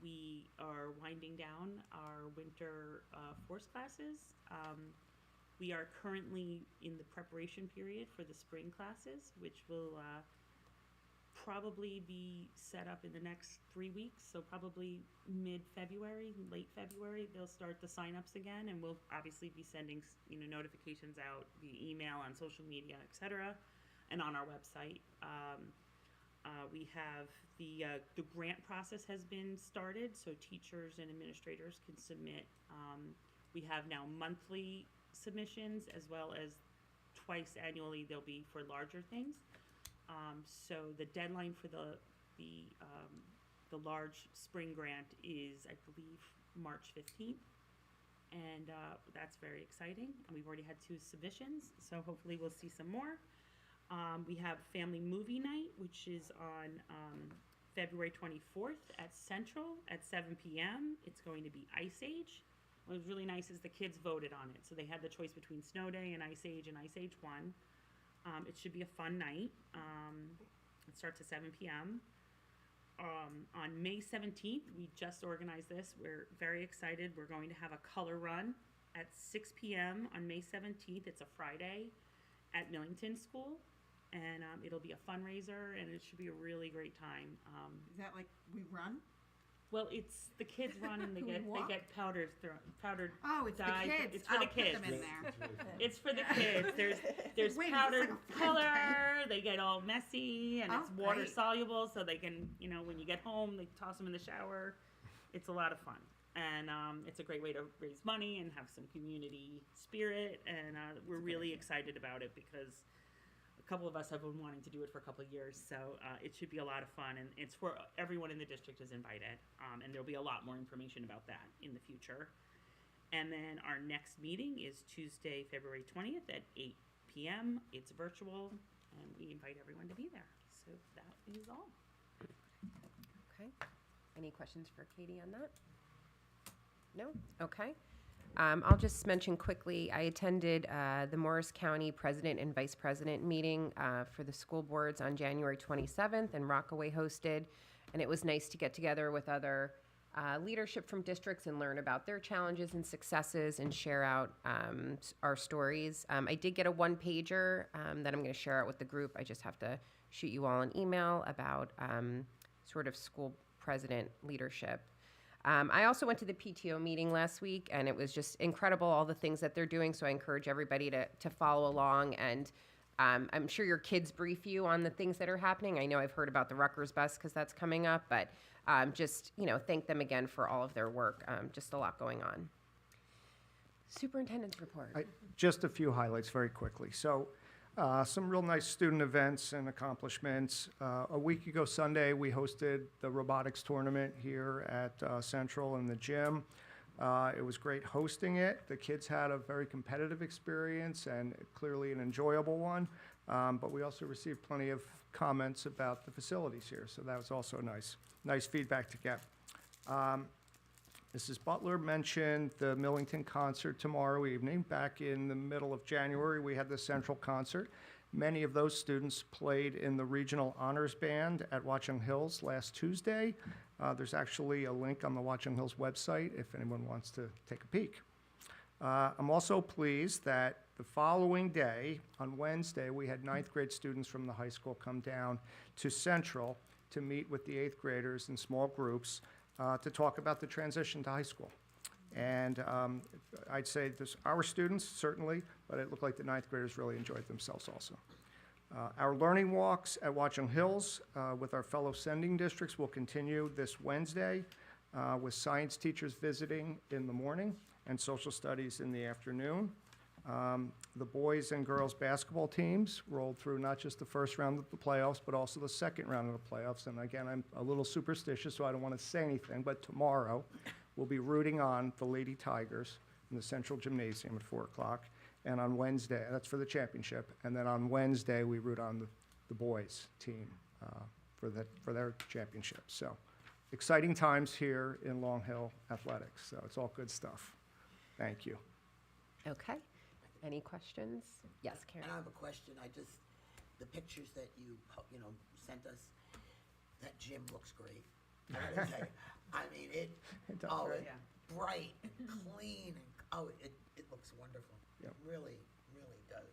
we are winding down our winter force classes. We are currently in the preparation period for the spring classes, which will probably be set up in the next 3 weeks. So probably mid-February, late February, they'll start the sign-ups again, and we'll obviously be sending notifications out via email, on social media, etc., and on our website. We have the grant process has been started, so teachers and administrators can submit. We have now monthly submissions as well as twice annually. They'll be for larger things. So the deadline for the large spring grant is, I believe, March 15th. And that's very exciting. And we've already had 2 submissions, so hopefully we'll see some more. We have Family Movie Night, which is on February 24th at Central at 7 p.m. It's going to be Ice Age. What was really nice is the kids voted on it. So they had the choice between Snow Day and Ice Age won. It should be a fun night. It starts at 7 p.m. On May 17th, we just organized this. We're very excited. We're going to have a color run at 6 p.m. on May 17th. It's a Friday at Millington School. And it'll be a fundraiser, and it should be a really great time. Is that like we run? Well, it's the kids run and they get powdered. Oh, it's dye. the kids. It's for the kids. Put them in there. It's for the kids. There's Wait, powdered it's like a color. They get all messy, and it's water great. soluble, so they can, when you get home, they toss them in the shower. It's a lot of fun, and it's a great way to raise money and have some community spirit. And we're really excited about it because a couple of us have been wanting to do it for a couple of years, so it should be a lot of fun, and it's for everyone in the district is invited, and there'll be a lot more information about that in the future. And then our next meeting is Tuesday, February 20th at 8 p.m. It's virtual, and we invite everyone to be there. So that is all. Okay. Any questions for Katie on that? No? Okay. I'll just mention quickly, I attended the Morris County President and Vice President meeting for the school boards on January 27th, and Rockaway hosted, and it was nice to get together with other leadership from districts and learn about their challenges and successes and share out our stories. I did get a one-pager that I'm going to share out with the group. I just have to shoot you all an email about sort of school president leadership. I also went to the PTO meeting last week, and it was just incredible, all the things that they're doing, so I encourage everybody to follow along, and I'm sure your kids brief you on the things that are happening. I know I've heard about the Rutgers bus because that's coming up, but just, thank them again for all of their work. Just a lot going on. Superintendent's report. Just a few highlights very quickly. So some real nice student events and accomplishments. A week ago Sunday, we hosted the robotics tournament here at Central in the gym. It was great hosting it. The kids had a very competitive experience and clearly an enjoyable one. But we also received plenty of comments about the facilities here, so that was also nice feedback to get. Mrs. Butler mentioned the Millington concert tomorrow evening. Back in the middle of January, we had the Central concert. Many of those students played in the Regional Honors Band at Watchung Hills last Tuesday. There's actually a link on the Watchung Hills website if anyone wants to take a peek. I'm also pleased that the following day, on Wednesday, we had 9th grade students from the high school come down to Central to meet with the 8th graders in small groups to talk about the transition to high school. And I'd say this, our students, certainly, but it looked like the 9th graders really enjoyed themselves also. Our learning walks at Watchung Hills with our fellow sending districts will continue this Wednesday with science teachers visiting in the morning and social studies in the afternoon. The boys and girls basketball teams rolled through not just the first round of the playoffs, but also the second round of the playoffs. And again, I'm a little superstitious, so I don't want to say anything, but tomorrow we'll be rooting on the Lady Tigers in the Central Gymnasium at 4 o'clock. And on Wednesday, that's for the championship. And then on Wednesday, we root on the boys team for their championship. So exciting times here in Long Hill Athletics. So it's all good stuff. Thank you. Okay. Any questions? Yes, Karen. And I have a question. The pictures that you sent us, that gym looks great. I gotta tell you. I mean, it's bright and clean, and it looks wonderful. Yep. It really, really does.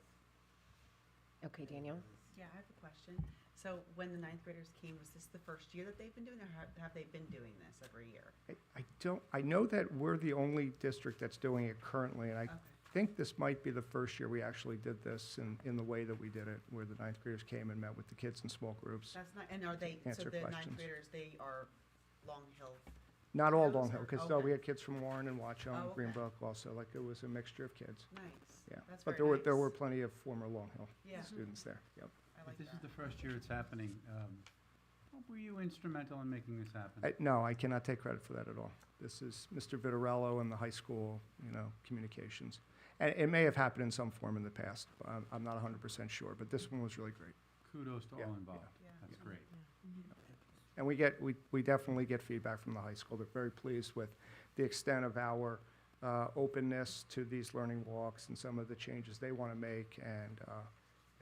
Okay, Danielle. Yeah, I have a question. So when the 9th graders came, was this the first year that they've been doing it, or have they been doing this every year? I know that we're the only district that's doing it currently, and think this might be the first year we actually did this in the way that we did it, where the ninth graders came and met with the kids in small groups. That's not, and are they, so Answer the ninth questions. graders, they are Long Hill? Not all kiddos, Long Hill, or- because okay. we had kids from Warren and Watchung, Oh, okay. Greenbrook also, like it was a mixture of kids. Nice. Yeah, That's but very there were nice. plenty of former Long Hill Yeah. students there, yep. I like If this is that. the first year it's happening, were you instrumental in making this happen? No, I cannot take credit for that at all. This is Mr. Vitarello and the high school, communications. And it may have happened in some form in the past. I'm not 100% sure, but this one was really great. Kudos to Yeah, all yeah. involved. That's great. And we definitely get feedback from the high school. They're very pleased with the extent of our openness to these learning walks and some of the changes they want to make, and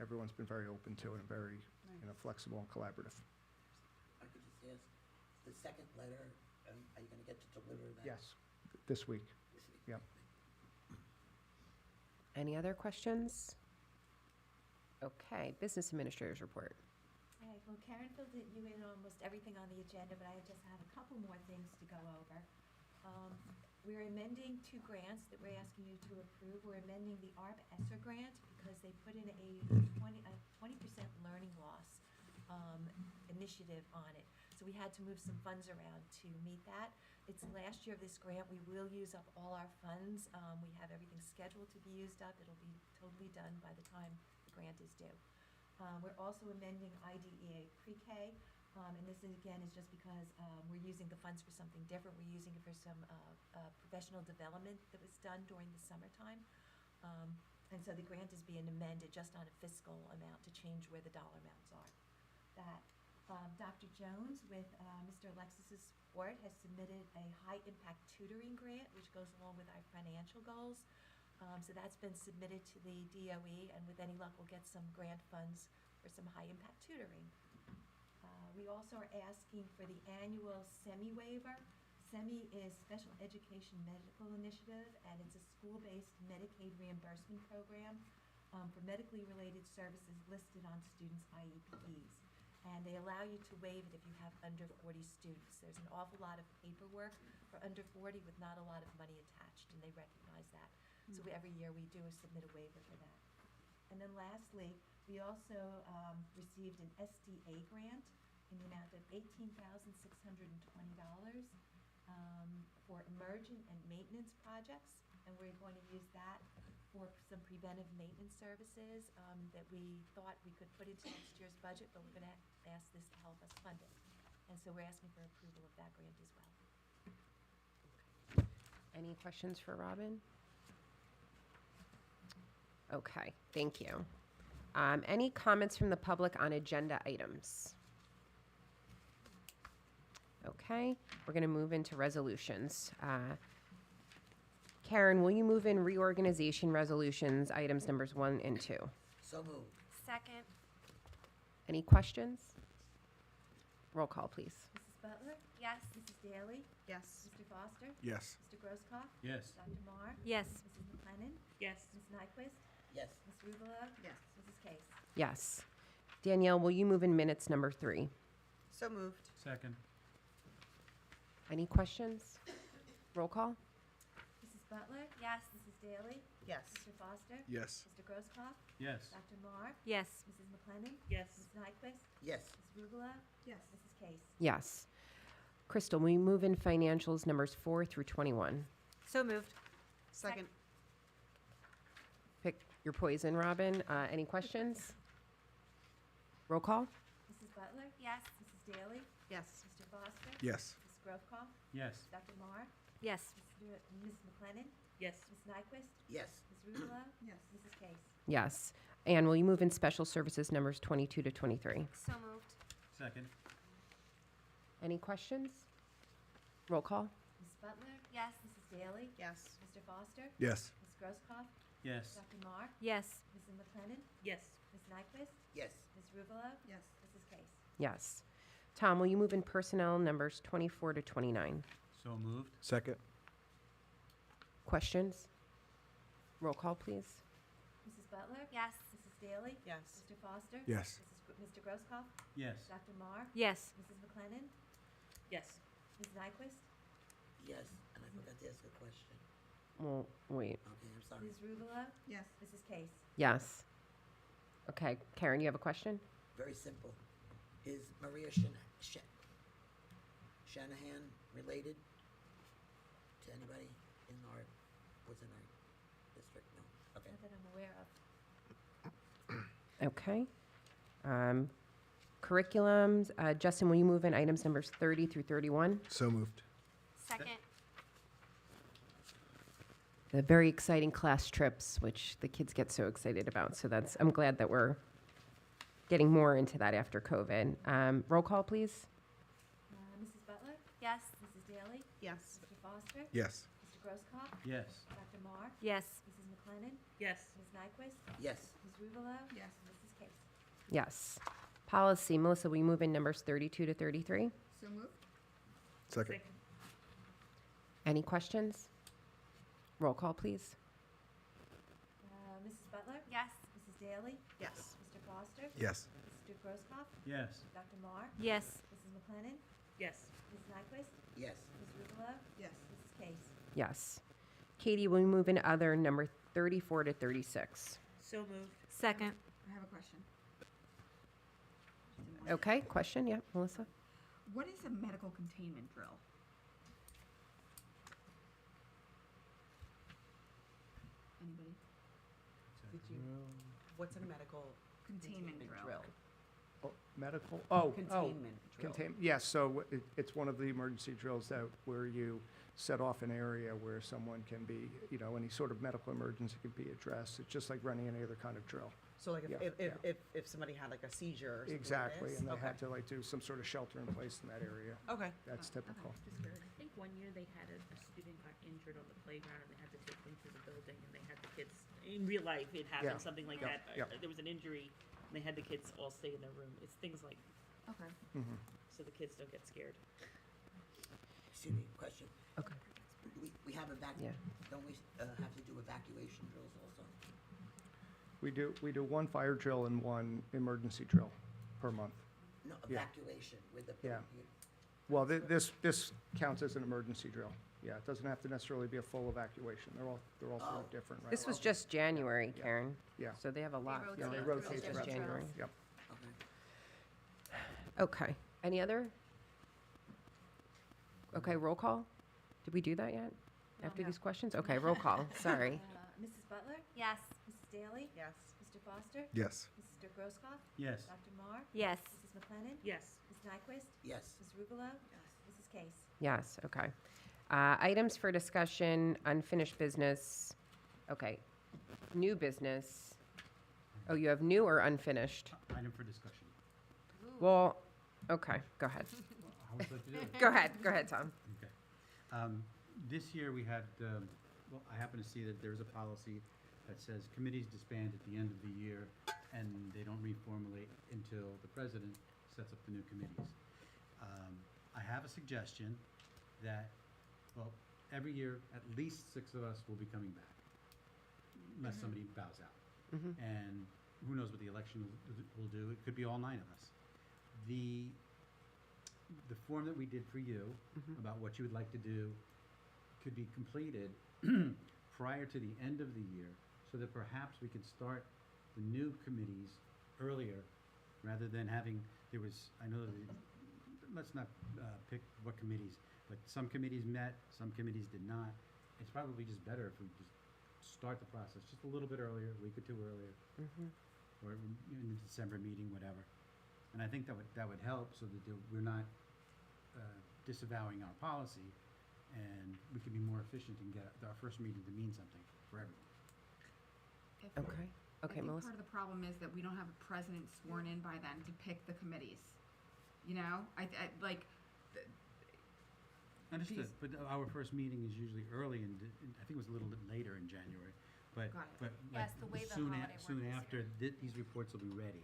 everyone's been very open to it and very, flexible and collaborative. I could just ask, the second letter, are you gonna get to deliver that? Yes, this week, This week? yep. Any other questions? Okay, business administrators report. All right, well, Karen filled you in on almost everything on the agenda, but I just have a couple more things to go over. We're amending 2 grants that we're asking you to approve. We're amending the ARP ESSER grant because they put in a 20% learning loss initiative on it. So we had to move some funds around to meet that. It's the last year of this grant. We will use up all our funds. We have everything scheduled to be used up. It'll be totally done by the time the grant is due. We're also amending IDEA pre-K, and this is, again, is just because we're using the funds for something different. We're using it for some professional development that was done during the summertime. And so the grant is being amended just on a fiscal amount to change where the dollar amounts are. That Dr. Jones, with Mr. Alexis's support, has submitted a high-impact tutoring grant, which goes along with our financial goals. So that's been submitted to the DOE, and with any luck, we'll get some grant funds for some high-impact tutoring. We also are asking for the annual SEMI waiver. SEMI is Special Education Medical Initiative, and it's a school-based Medicaid reimbursement program for medically related services listed on students' IEPs. And they allow you to waive it if you have under 40 students. There's an awful lot of paperwork for under 40 with not a lot of money attached, and they recognize that. So every year we do submit a waiver for that. And then lastly, we also received an SDA grant in the amount of $18,620 for emergent and maintenance projects. And we're going to use that for some preventive maintenance services that we thought we could put into next year's budget, but we're going to ask this to help us fund it. And so we're asking for approval of that grant as well. Any questions for Robin? Okay, thank you. Any comments from the public on agenda items? Okay, we're going to move into resolutions. Karen, will you move in reorganization resolutions, items numbers 1 and 2? So moved. Second. Any questions? Roll call, please. Mrs. Butler? Yes. Mrs. Daly? Yes. Mr. Foster? Yes. Mr. Grosskopf? Yes. Dr. Marr? Yes. Mrs. McLennan? Yes. Ms. Nyquist? Yes. Ms. Rubelo? Yes. Mrs. Case? Yes. Danielle, will you move in minutes number 3? So moved. Second. Any questions? Roll call? Mrs. Butler? Yes. Mrs. Daly? Yes. Mr. Foster? Yes. Mr. Grosskopf? Yes. Dr. Marr? Yes. Mrs. McLennan? Yes. Ms. Nyquist? Yes. Ms. Rubelo? Yes. Mrs. Case? Yes. Crystal, will you move in financials numbers 4 through 21? So moved. Second. Pick your poison, Robin. Any questions? Roll call? Mrs. Butler? Yes. Mrs. Daly? Yes. Mr. Foster? Yes. Mrs. Grosskopf? Yes. Dr. Marr? Yes. Ms. McLennan? Yes. Ms. Nyquist? Yes. Ms. Rubelo? Yes. Mrs. Case? Yes. And will you move in special services numbers 22 to 23? So moved. Second. Any questions? Roll call? Ms. Butler? Yes. Mrs. Daly? Yes. Mr. Foster? Yes. Ms. Grosskopf? Yes. Dr. Marr? Yes. Mrs. McLennan? Yes. Ms. Nyquist? Yes. Ms. Rubelo? Yes. Mrs. Case? Yes. Tom, will you move in personnel numbers 24 to 29? So moved. Second. Questions? Roll call, please. Mrs. Butler? Yes. Mrs. Daly? Yes. Mr. Foster? Yes. Mr. Grosskopf? Yes. Dr. Marr? Yes. Mrs. McLennan? Yes. Ms. Nyquist? Yes. And I forgot to ask a question. Well, wait. Okay, I'm sorry. Ms. Rubelo? Yes. Mrs. Case? Yes. Okay, Karen, you have a question? Very simple. Is Maria Shanahan related to anybody in our, what's in our district? No? Okay. Not that I'm aware of. Okay. Curriculums, Justin, will you move in items numbers 30 through 31? So moved. Second. The very exciting class trips, which the kids get so excited about. So I'm glad that we're getting more into that after COVID. Roll call, please. Mrs. Butler? Yes. Mrs. Daly? Yes. Mr. Foster? Yes. Mr. Grosskopf? Yes. Dr. Marr? Yes. Mrs. McLennan? Yes. Ms. Nyquist? Yes. Ms. Rubelo? Yes. Mrs. Case? Yes. Policy, Melissa, will you move in numbers 32 to 33? So moved. Second. Any questions? Roll call, please. Mrs. Butler? Yes. Mrs. Daly? Yes. Mr. Foster? Yes. Mr. Grosskopf? Yes. Dr. Marr? Yes. Mrs. McLennan? Yes. Ms. Nyquist? Yes. Ms. Rubelo? Yes. Mrs. Case? Yes. Katie, will you move in other number 34 to 36? So moved. Second. I have a question. Okay, question? Yeah, Melissa? What is a medical containment drill? Anybody? Did you, what's a medical Containment drill. Oh, medical? Oh, containment drill? Yes, so it's one of the emergency drills that where you set off an area where someone can be, any sort of medical emergency can be addressed. It's just like running any other kind of drill. So like Yeah, if somebody had like a seizure or something like Exactly, this? and they Okay. had to like do some sort of shelter in place in that area. Okay. That's typical. I think one year they had a student got injured on the playground and they had to take them to the building and they had the kids, in real life, it happened, Yeah. something like Yeah. that. Yeah. There was an injury and they had the kids all stay in their room. It's things like, Okay. Mhm. so the kids don't get scared. Excuse me, question. Okay. We have Yeah. don't we have to do evacuation drills also? We do one fire drill and one emergency drill per month. No, Yeah. evacuation with the. Yeah. Well, this counts as an emergency drill. Yeah, it doesn't have to necessarily be a full evacuation. They're all sort Oh. of different, right? This was just January, Karen. Yeah. So they have a lot. Yeah, they This rotate is throughout just the year. January. Yep. Okay. Okay. Any other? Okay, roll call? Did we do that yet? After these questions? Okay, roll call. Sorry. Mrs. Butler? Yes. Mrs. Daly? Yes. Mr. Foster? Yes. Mr. Grosskopf? Yes. Dr. Marr? Yes. Mrs. McLennan? Yes. Ms. Nyquist? Yes. Ms. Rubelo? Mrs. Case? Yes, okay. Items for discussion, unfinished business. Okay. New business. Oh, you have new or unfinished? Item for discussion. Well, okay, go ahead. How would you like to do it? Go ahead, Tom. Okay. This year we had, well, I happen to see that there's a policy that says committees disband at the end of the year and they don't reformulate until the president sets up the new committees. I have a suggestion that, well, every year, at least 6 of us will be coming back, unless somebody bows out. Mhm. And who knows what the election will do? It could be all 9 of us. The form that we did for you about what you would like to do could be completed prior to the end of the year so that perhaps we could start the new committees earlier rather than having, I know that, let's not pick what committees, but some committees met, some committees did not. It's probably just better if we just start the process just a little bit earlier, a week or 2 earlier, or in the December meeting, whatever. And I think that would help so that we're not disavowing our policy, and we can be more efficient and get our first meeting to mean something for everyone. Okay. I Okay, think Melissa? part of the problem is that we don't have a president sworn in by then to pick the committees. You know, I like. Understood, but our first meeting is usually early, and I think it was a little bit later in January. But, Got it. but Yes, like the way the soon, holiday soon worked this after, these reports will be ready,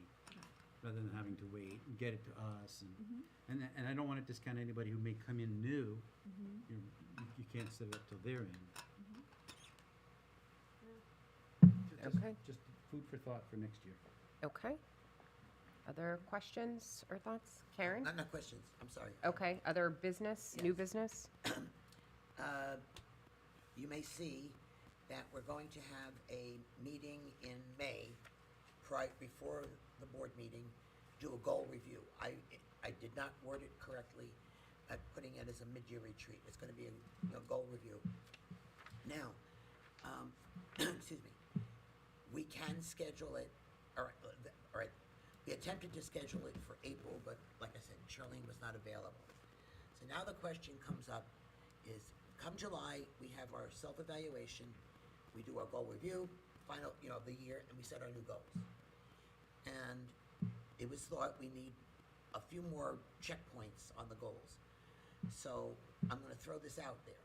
rather than having to wait and get it to us. And I don't want to discount anybody who may come in new. You can't set it up till they're in. Okay. Just food for thought for next year. Okay. Other questions or thoughts? Karen? No questions, I'm sorry. Okay, other business, new business? You may see that we're going to have a meeting in May, before the board meeting, do a goal review. I did not word it correctly at putting it as a mid-year retreat. It's gonna be a goal review. Now, excuse me, we can schedule it, all right, we attempted to schedule it for April, but like I said, Charlene was not available. So now the question comes up is, come July, we have our self-evaluation, we do our goal review, final, of the year, and we set our new goals. And it was thought we need a few more checkpoints on the goals. So I'm gonna throw this out there,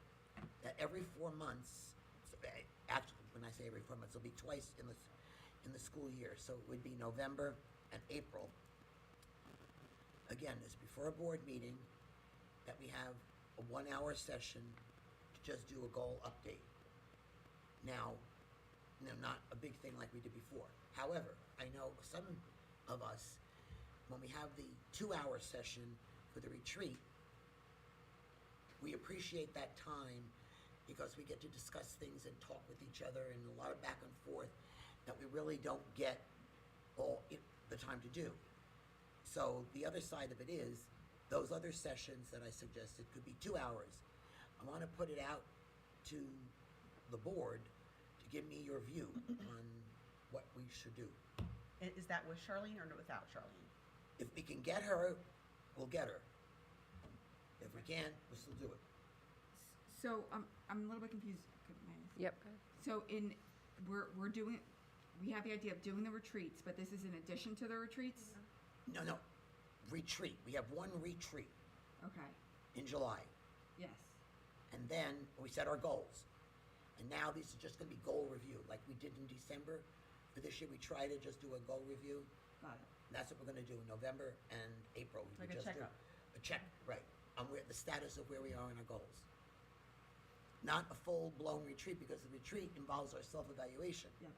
that every 4 months, actually, when I say every 4 months, it'll be twice in the school year, so it would be November and April. Again, it's before a board meeting, that we have a 1-hour session to just do a goal update. Now, not a big thing like we did before. However, I know some of us, when we have the 2-hour session for the retreat, we appreciate that time because we get to discuss things and talk with each other and a lot of back and forth that we really don't get all the time to do. So the other side of it is, those other sessions that I suggested could be 2 hours. I want to put it out to the board to give me your view on what we should do. Is that with Charlene or without Charlene? If we can get her, we'll get her. If we can't, we'll still do it. So I'm a little bit confused. Yep. So we're doing, we have the idea of doing the retreats, but this is in addition to the retreats? No, retreat. We have one retreat Okay, in July. yes. And then we set our goals. And now these are just gonna be goal review, like we did in December. For this year, we try to just do a goal review. Got it. And that's what we're gonna do in November and April. We Like a just do checkup. A check, right, on the status of where we are in our goals. Not a full-blown retreat, because the retreat involves our self-evaluation. Yeah.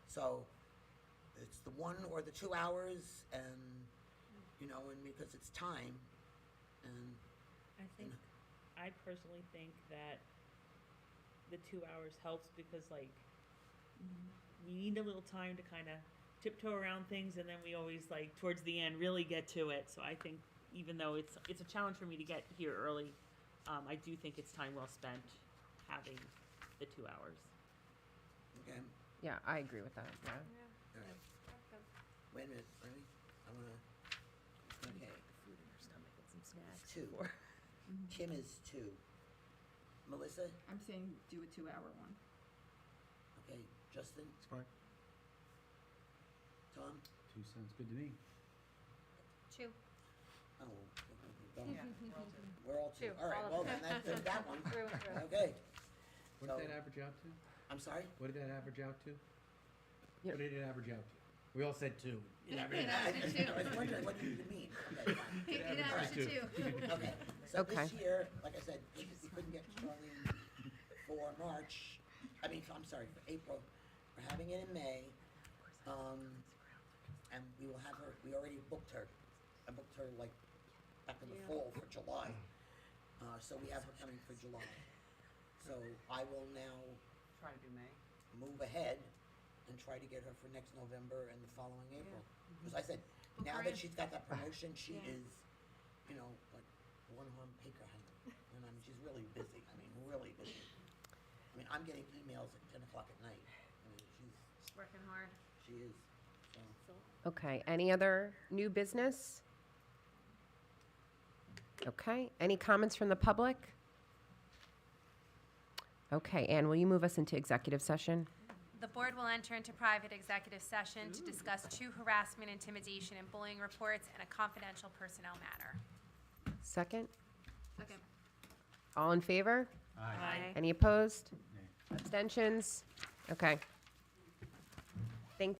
So, it's the 1 or the 2 hours, and, and because it's time, and, I personally think that the 2 hours helps because, like, we need a little time to kind of tiptoe around things, and then we always, like, towards the end, really get to it. So I think even though it's a challenge for me to get here early, I do think it's time well spent having the 2 hours. okay, Yeah, I agree with that, yeah. all right. Wait a minute, Ernie, I wanna, okay. Food in her stomach and some snacks. It's 2. Kim is 2. Melissa? I'm saying do a 2-hour one. Okay, Justin? It's fine. Tom? 2 sounds good to me. 2. Oh, Yeah, we're all 2. 2, All right, all well, of then them. that's that one. Through and through. Okay. What So- did that average out to? I'm sorry? What did that average out to? Yeah. What did it average out to? We all said 2. It averaged I was wondering what you mean. Okay, fine. It averaged out to 2. Okay, so Okay. this year, like I said, we couldn't get Charlene for March, I'm sorry, for April. We're having it in May. And we will have her, we already booked her. I booked her like back in the fall for July. So we have her coming for July. So I will now Try to do May. move ahead and try to get her for next November and the following April. Because I said, Book now her that in. she's got that promotion, she Yeah. is, like one-arm paper hanger. And she's really busy, really busy. I'm getting emails at 10 o'clock at night. She's working hard. She is, so. Okay, any other new business? Okay, any comments from the public? Okay, Anne, will you move us into executive session? The board will enter into private executive session to discuss 2 harassment, intimidation, and bullying reports and a confidential personnel matter. Second? Second. All in favor? Aye. Any opposed? Nay. Abstentions? Okay.